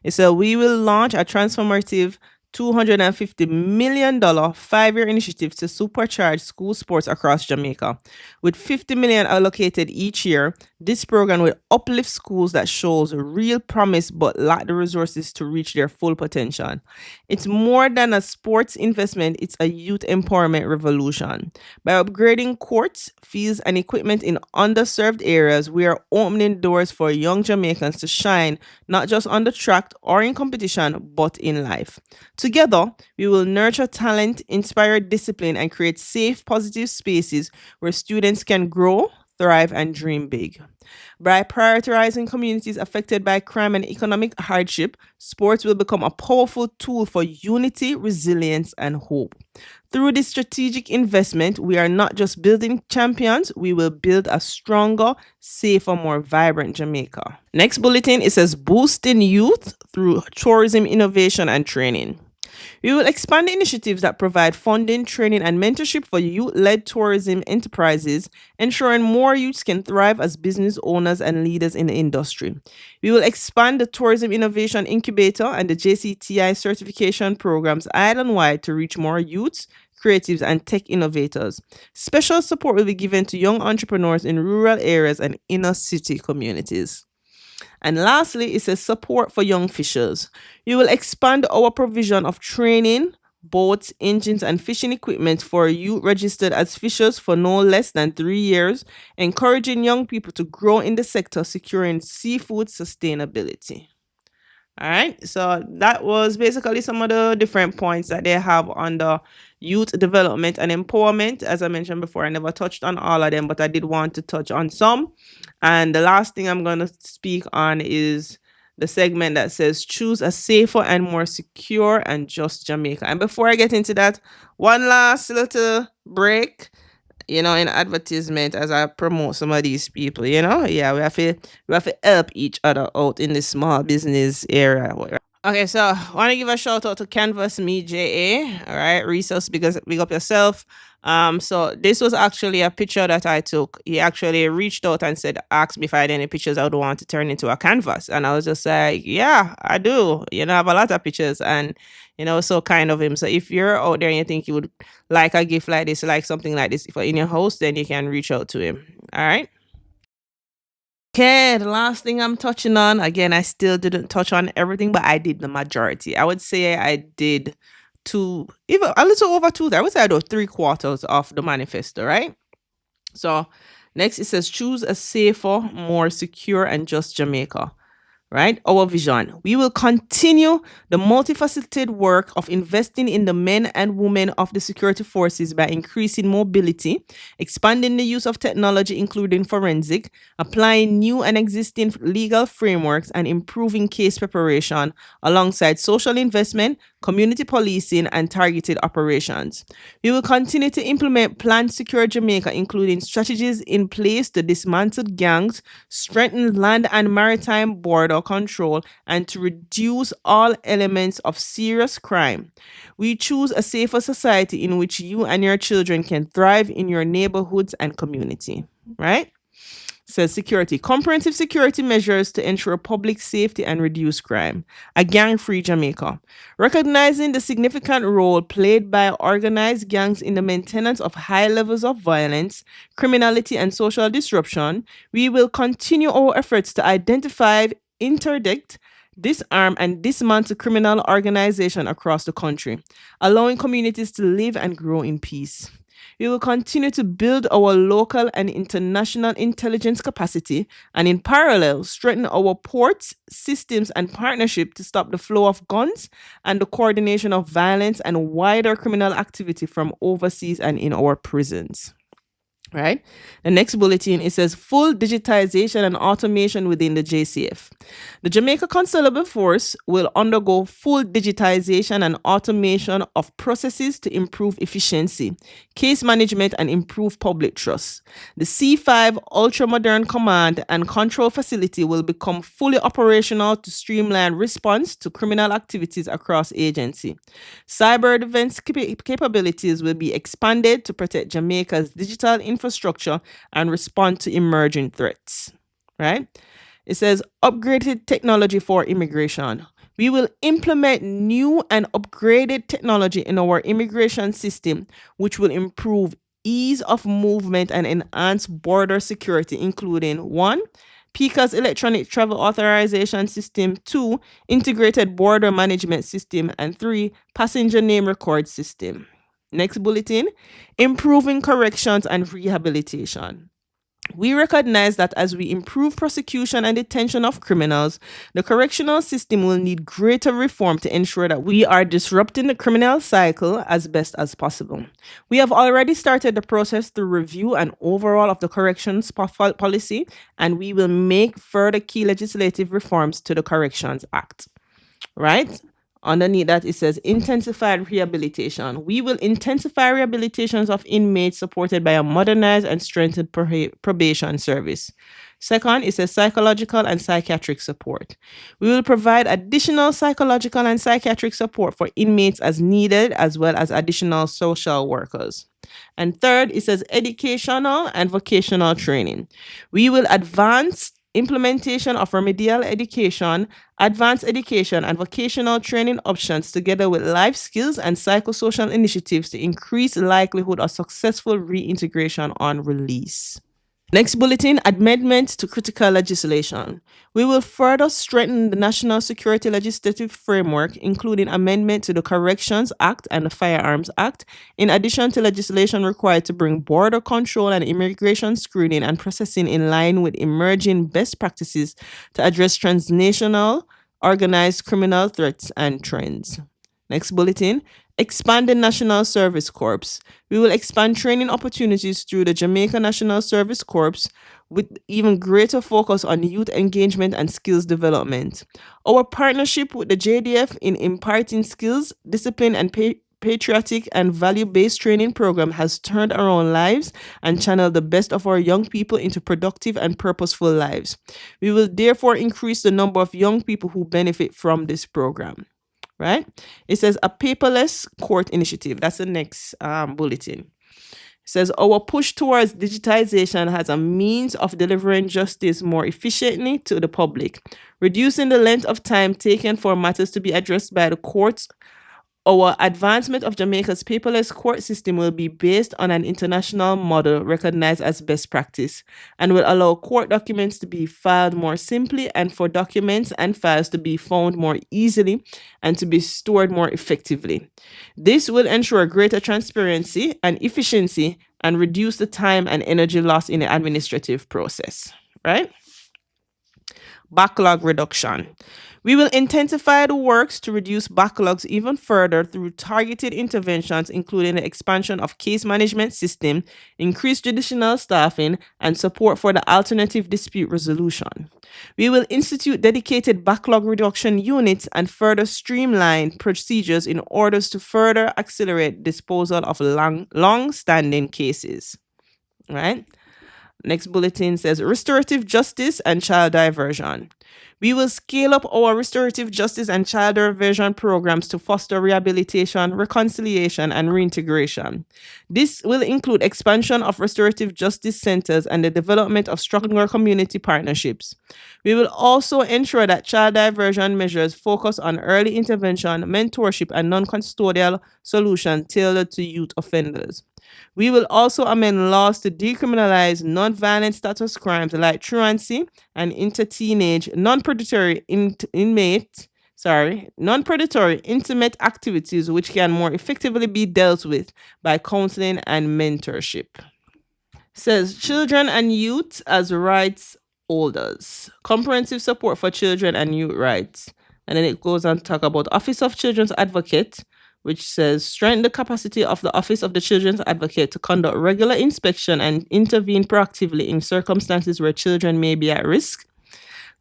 [SPEAKER 1] It says we will launch a transformative $250 million 5-year initiative to supercharge school sports across Jamaica. With $50 million allocated each year, this program will uplift schools that shows real promise but lack the resources to reach their full potential. It's more than a sports investment, it's a youth empowerment revolution. By upgrading courts, fields, and equipment in underserved areas, we are opening doors for young Jamaicans to shine, not just on the track or in competition, but in life. Together, we will nurture talent, inspire discipline, and create safe, positive spaces where students can grow, thrive, and dream big. By prioritizing communities affected by crime and economic hardship, sports will become a powerful tool for unity, resilience, and hope. Through this strategic investment, we are not just building champions, we will build a stronger, safer, more vibrant Jamaica. Next bulletin, it says boosting youth through tourism innovation and training. We will expand initiatives that provide funding, training, and mentorship for youth-led tourism enterprises, ensuring more youths can thrive as business owners and leaders in the industry. We will expand the Tourism Innovation Incubator and the JCTI certification programs island-wide to reach more youths, creatives, and tech innovators. Special support will be given to young entrepreneurs in rural areas and inner city communities. And lastly, it says support for young fishers. You will expand our provision of training, boats, engines, and fishing equipment for youth registered as fishers for no less than 3 years, encouraging young people to grow in the sector, securing seafood sustainability. All right. So that was basically some of the different points that they have on the youth development and empowerment. As I mentioned before, I never touched on all of them, but I did want to touch on some. And the last thing I'm going to speak on is the segment that says choose a safer and more secure and just Jamaica. And before I get into that, one last little break, in advertisement as I promote some of these people, yeah, we have to help each other out in the small business area. Okay, so I want to give a shout out to Canvas Me JA. All right, resource because big up yourself. So this was actually a picture that I took. He actually reached out and asked me if I had any pictures I would want to turn into a canvas. And I was just like, yeah, I do. I have a lot of pictures, and so kind of him. So if you're out there and you think you would like a gift like this, like something like this for in your house, then you can reach out to him. All right. Okay, the last thing I'm touching on, again, I still didn't touch on everything, but I did the majority. I would say I did even a little over two. I would say I do 3/4 of the manifesto, right? So next it says choose a safer, more secure, and just Jamaica. Right? Our vision. We will continue the multifaceted work of investing in the men and women of the security forces by increasing mobility, expanding the use of technology, including forensic, applying new and existing legal frameworks, and improving case preparation alongside social investment, community policing, and targeted operations. We will continue to implement Plan Secure Jamaica, including strategies in place to dismantle gangs, strengthen land and maritime border control, and to reduce all elements of serious crime. We choose a safer society in which you and your children can thrive in your neighborhoods and community, right? Says security, comprehensive security measures to ensure public safety and reduce crime. A gang-free Jamaica. Recognizing the significant role played by organized gangs in the maintenance of high levels of violence, criminality, and social disruption, we will continue our efforts to identify, interdict, disarm, and dismantle criminal organization across the country, allowing communities to live and grow in peace. We will continue to build our local and international intelligence capacity and in parallel strengthen our ports, systems, and partnership to stop the flow of guns and the coordination of violence and wider criminal activity from overseas and in our prisons. Right? The next bulletin, it says full digitization and automation within the JCF. The Jamaica Constable Force will undergo full digitization and automation of processes to improve efficiency, case management, and improve public trust. The C5 ultra-modern command and control facility will become fully operational to streamline response to criminal activities across agency. Cyber defense capabilities will be expanded to protect Jamaica's digital infrastructure and respond to emerging threats, right? It says upgraded technology for immigration. We will implement new and upgraded technology in our immigration system, which will improve ease of movement and enhance border security, including 1, PICA's electronic travel authorization system, 2, integrated border management system, and 3, passenger name record system. Next bulletin, improving corrections and rehabilitation. We recognize that as we improve prosecution and detention of criminals, the correctional system will need greater reform to ensure that we are disrupting the criminal cycle as best as possible. We have already started the process through review and overhaul of the corrections policy, and we will make further key legislative reforms to the Corrections Act. Right? Underneath that, it says intensified rehabilitation. We will intensify rehabilitations of inmates supported by a modernized and strengthened probation service. Second, it says psychological and psychiatric support. We will provide additional psychological and psychiatric support for inmates as needed, as well as additional social workers. And third, it says educational and vocational training. We will advance implementation of remedial education, advanced education, and vocational training options, together with life skills and psychosocial initiatives to increase the likelihood of successful reintegration on release. Next bulletin, amendments to critical legislation. We will further strengthen the national security legislative framework, including amendment to the Corrections Act and the Firearms Act, in addition to legislation required to bring border control and immigration screening and processing in line with emerging best practices to address transnational organized criminal threats and trends. Next bulletin, expand the National Service Corps. We will expand training opportunities through the Jamaica National Service Corps with even greater focus on youth engagement and skills development. Our partnership with the JDF in imparting skills, discipline, and patriotic and value-based training program has turned around lives and channeled the best of our young people into productive and purposeful lives. We will therefore increase the number of young people who benefit from this program. Right? It says a paperless court initiative. That's the next bulletin. It says our push towards digitization has a means of delivering justice more efficiently to the public, reducing the length of time taken for matters to be addressed by the courts. Our advancement of Jamaica's paperless court system will be based on an international model recognized as best practice and will allow court documents to be filed more simply and for documents and files to be found more easily and to be stored more effectively. This will ensure greater transparency and efficiency and reduce the time and energy lost in the administrative process, right? Backlog reduction. We will intensify the works to reduce backlogs even further through targeted interventions, including the expansion of case management system, increased judicial staffing, and support for the alternative dispute resolution. We will institute dedicated backlog reduction units and further streamline procedures in order to further accelerate disposal of long-standing cases. Right? Next bulletin says restorative justice and child diversion. We will scale up our restorative justice and child diversion programs to foster rehabilitation, reconciliation, and reintegration. This will include expansion of restorative justice centers and the development of stronger community partnerships. We will also ensure that child diversion measures focus on early intervention, mentorship, and non-custodial solutions tailored to youth offenders. We will also amend laws to decriminalize non-violent status crimes like truancy and inter-teenage non-predatory intimate activities, which can more effectively be dealt with by counseling and mentorship. Says children and youth as rights holders. Comprehensive support for children and youth rights. And then it goes on to talk about Office of Children's Advocate, which says strengthen the capacity of the Office of the Children's Advocate to conduct regular inspection and intervene proactively in circumstances where children may be at risk.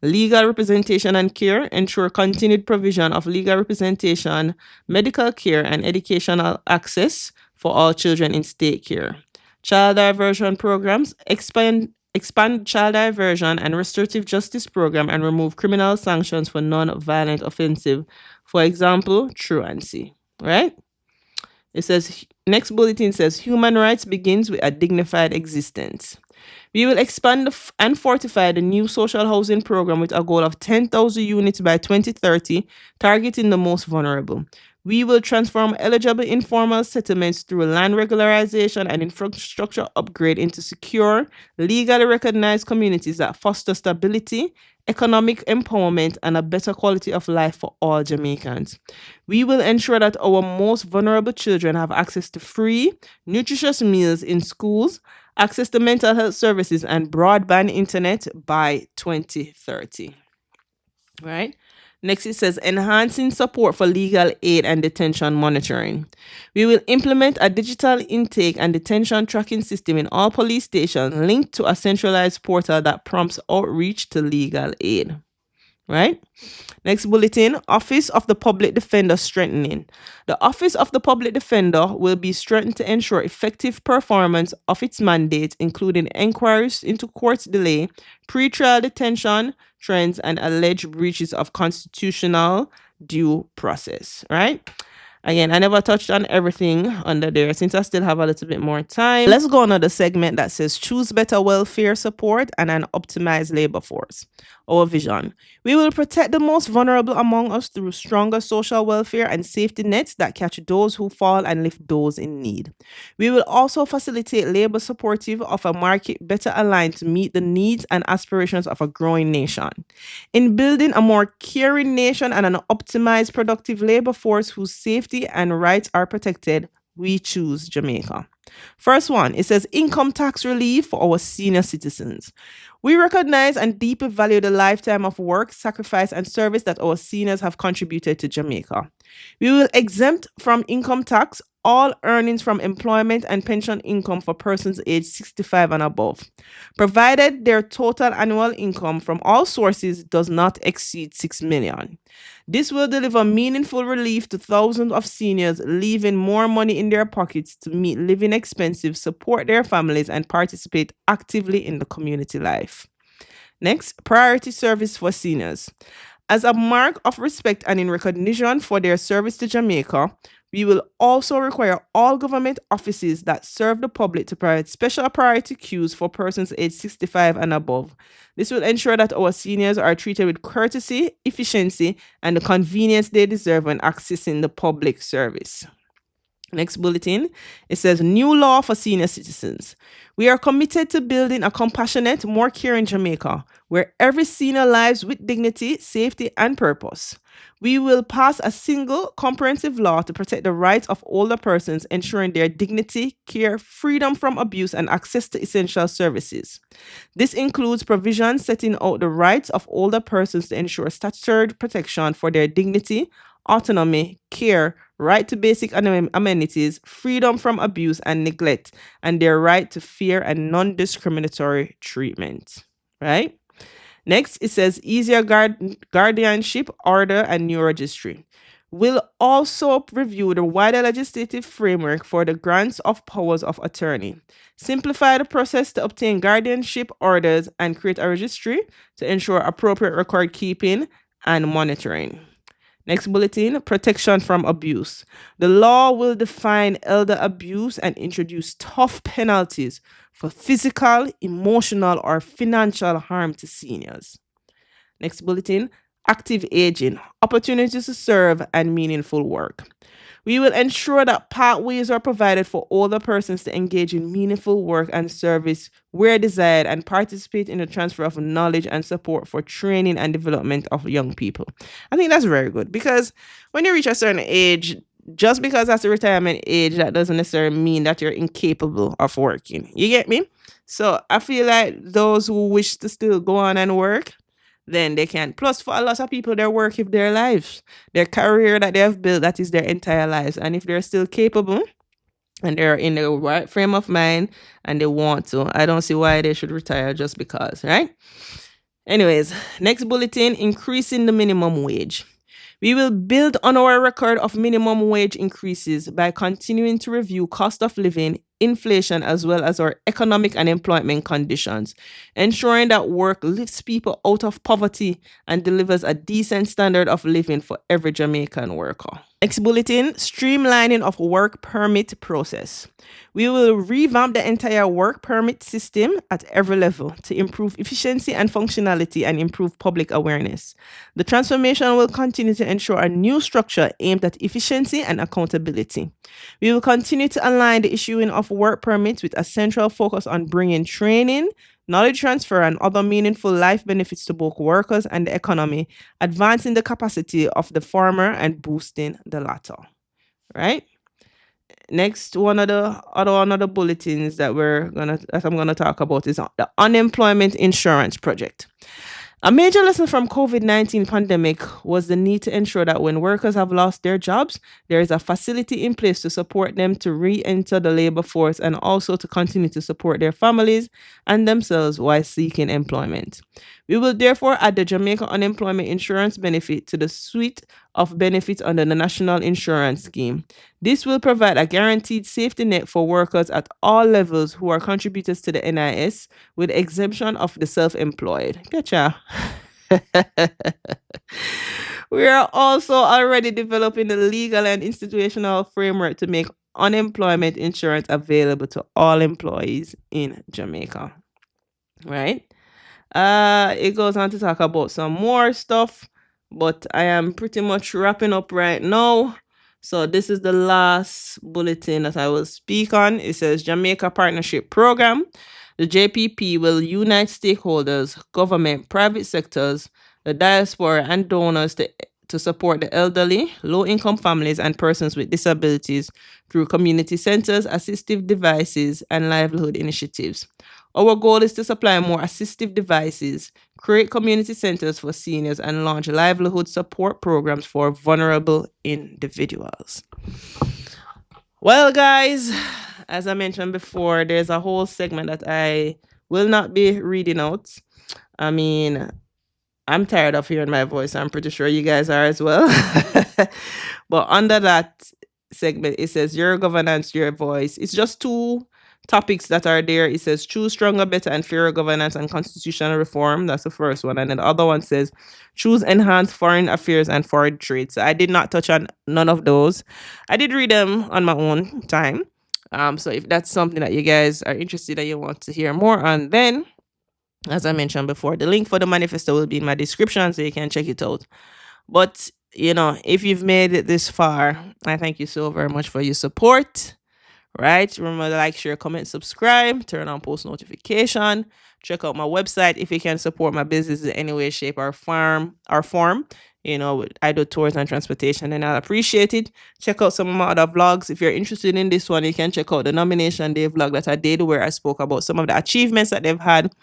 [SPEAKER 1] Legal representation and care, ensure continued provision of legal representation, medical care, and educational access for all children in state care. Child diversion programs, expand child diversion and restorative justice program and remove criminal sanctions for non-violent offensive, for example, truancy. Right? It says, next bulletin says, human rights begins with a dignified existence. We will expand and fortify the new social housing program with a goal of 10,000 units by 2030, targeting the most vulnerable. We will transform eligible informal settlements through land regularization and infrastructure upgrade into secure, legally recognized communities that foster stability, economic empowerment, and a better quality of life for all Jamaicans. We will ensure that our most vulnerable children have access to free, nutritious meals in schools, access to mental health services, and broadband internet by 2030. Right? Next, it says enhancing support for legal aid and detention monitoring. We will implement a digital intake and detention tracking system in all police stations linked to a centralized portal that prompts outreach to legal aid. Right? Next bulletin, Office of the Public Defender strengthening. The Office of the Public Defender will be strengthened to ensure effective performance of its mandate, including inquiries into court delay, pre-trial detention trends, and alleged breaches of constitutional due process. Right? Again, I never touched on everything under there since I still have a little bit more time. Let's go on to the segment that says choose better welfare support and an optimized labor force. Our vision. We will protect the most vulnerable among us through stronger social welfare and safety nets that catch those who fall and lift those in need. We will also facilitate labor supportive of a market better aligned to meet the needs and aspirations of a growing nation. In building a more caring nation and an optimized productive labor force whose safety and rights are protected, we choose Jamaica. First one, it says income tax relief for our senior citizens. We recognize and deeply value the lifetime of work, sacrifice, and service that our seniors have contributed to Jamaica. We will exempt from income tax all earnings from employment and pension income for persons aged 65 and above, provided their total annual income from all sources does not exceed 6 million. This will deliver meaningful relief to thousands of seniors, leaving more money in their pockets to meet living expenses, support their families, and participate actively in the community life. Next, priority service for seniors. As a mark of respect and in recognition for their service to Jamaica, we will also require all government offices that serve the public to provide special priority queues for persons aged 65 and above. This will ensure that our seniors are treated with courtesy, efficiency, and the convenience they deserve when accessing the public service. Next bulletin, it says new law for senior citizens. We are committed to building a compassionate, more caring Jamaica, where every senior lives with dignity, safety, and purpose. We will pass a single comprehensive law to protect the rights of older persons, ensuring their dignity, care, freedom from abuse, and access to essential services. This includes provisions setting out the rights of older persons to ensure statutory protection for their dignity, autonomy, care, right to basic amenities, freedom from abuse and neglect, and their right to fair and non-discriminatory treatment. Right? Next, it says easier guardianship, order, and new registry. We'll also review the wider legislative framework for the grants of powers of attorney, simplify the process to obtain guardianship orders, and create a registry to ensure appropriate record keeping and monitoring. Next bulletin, protection from abuse. The law will define elder abuse and introduce tough penalties for physical, emotional, or financial harm to seniors. Next bulletin, active aging, opportunities to serve and meaningful work. We will ensure that pathways are provided for older persons to engage in meaningful work and service where desired and participate in the transfer of knowledge and support for training and development of young people. I think that's very good because when you reach a certain age, just because that's a retirement age, that doesn't necessarily mean that you're incapable of working. You get me? So I feel like those who wish to still go on and work, then they can. Plus, for a lot of people, their work is their lives, their career that they have built, that is their entire lives. And if they're still capable and they're in the right frame of mind and they want to, I don't see why they should retire just because, right? Anyways, next bulletin, increasing the minimum wage. We will build on our record of minimum wage increases by continuing to review cost of living, inflation, as well as our economic and employment conditions, ensuring that work lifts people out of poverty and delivers a decent standard of living for every Jamaican worker. Next bulletin, streamlining of work permit process. We will revamp the entire work permit system at every level to improve efficiency and functionality and improve public awareness. The transformation will continue to ensure a new structure aimed at efficiency and accountability. We will continue to align the issuing of work permits with a central focus on bringing training, knowledge transfer, and other meaningful life benefits to both workers and the economy, advancing the capacity of the former and boosting the latter. Right? Next, one of the bulletins that I'm gonna talk about is the unemployment insurance project. A major lesson from COVID-19 pandemic was the need to ensure that when workers have lost their jobs, there is a facility in place to support them to re-enter the labor force and also to continue to support their families and themselves while seeking employment. We will therefore add the Jamaica Unemployment Insurance Benefit to the suite of benefits under the National Insurance Scheme. This will provide a guaranteed safety net for workers at all levels who are contributors to the NIS, with exemption of the self-employed. Gotcha. We are also already developing the legal and institutional framework to make unemployment insurance available to all employees in Jamaica. Right? It goes on to talk about some more stuff, but I am pretty much wrapping up right now. So this is the last bulletin that I will speak on. It says Jamaica Partnership Program. The JPP will unite stakeholders, government, private sectors, the diaspora, and donors to support the elderly, low-income families, and persons with disabilities through community centers, assistive devices, and livelihood initiatives. Our goal is to supply more assistive devices, create community centers for seniors, and launch livelihood support programs for vulnerable individuals. Well, guys, as I mentioned before, there's a whole segment that I will not be reading out. I mean, I'm tired of hearing my voice. I'm pretty sure you guys are as well. But under that segment, it says your governance, your voice. It's just two topics that are there. It says choose stronger, better, and fairer governance and constitutional reform. That's the first one. And then the other one says choose enhanced foreign affairs and foreign trade. So I did not touch on none of those. I did read them on my own time. So if that's something that you guys are interested and you want to hear more on, then as I mentioned before, the link for the manifesto will be in my description so you can check it out. But, if you've made it this far, I thank you so very much for your support. Right? Remember to like, share, comment, subscribe, turn on post notification. Check out my website if you can support my business in any way, shape, or form. I do tours and transportation, and I'll appreciate it. Check out some of my other vlogs. If you're interested in this one, you can check out the nomination day vlog that I did where I spoke about some of the achievements that they've had.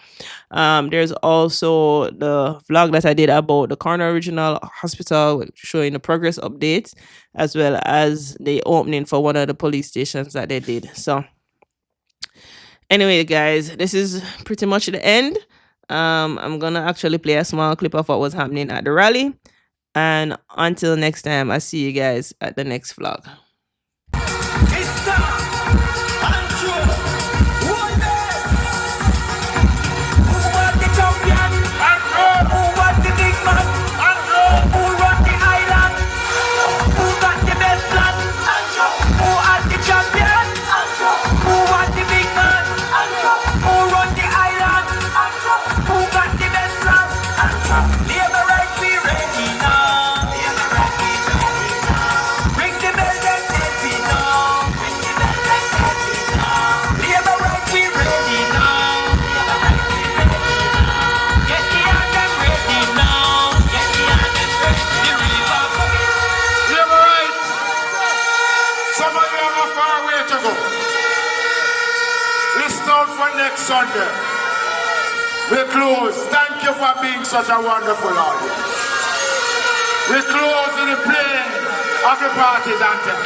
[SPEAKER 1] There's also the vlog that I did about the Corner Regional Hospital showing the progress updates, as well as the opening for one of the police stations that they did. So anyway, guys, this is pretty much the end. I'm going to actually play a small clip of what was happening at the rally. And until next time, I see you guys at the next vlog.
[SPEAKER 2] Next Sunday, we close. Thank you for being such a wonderful audience. We close with the playing of the party's anthem.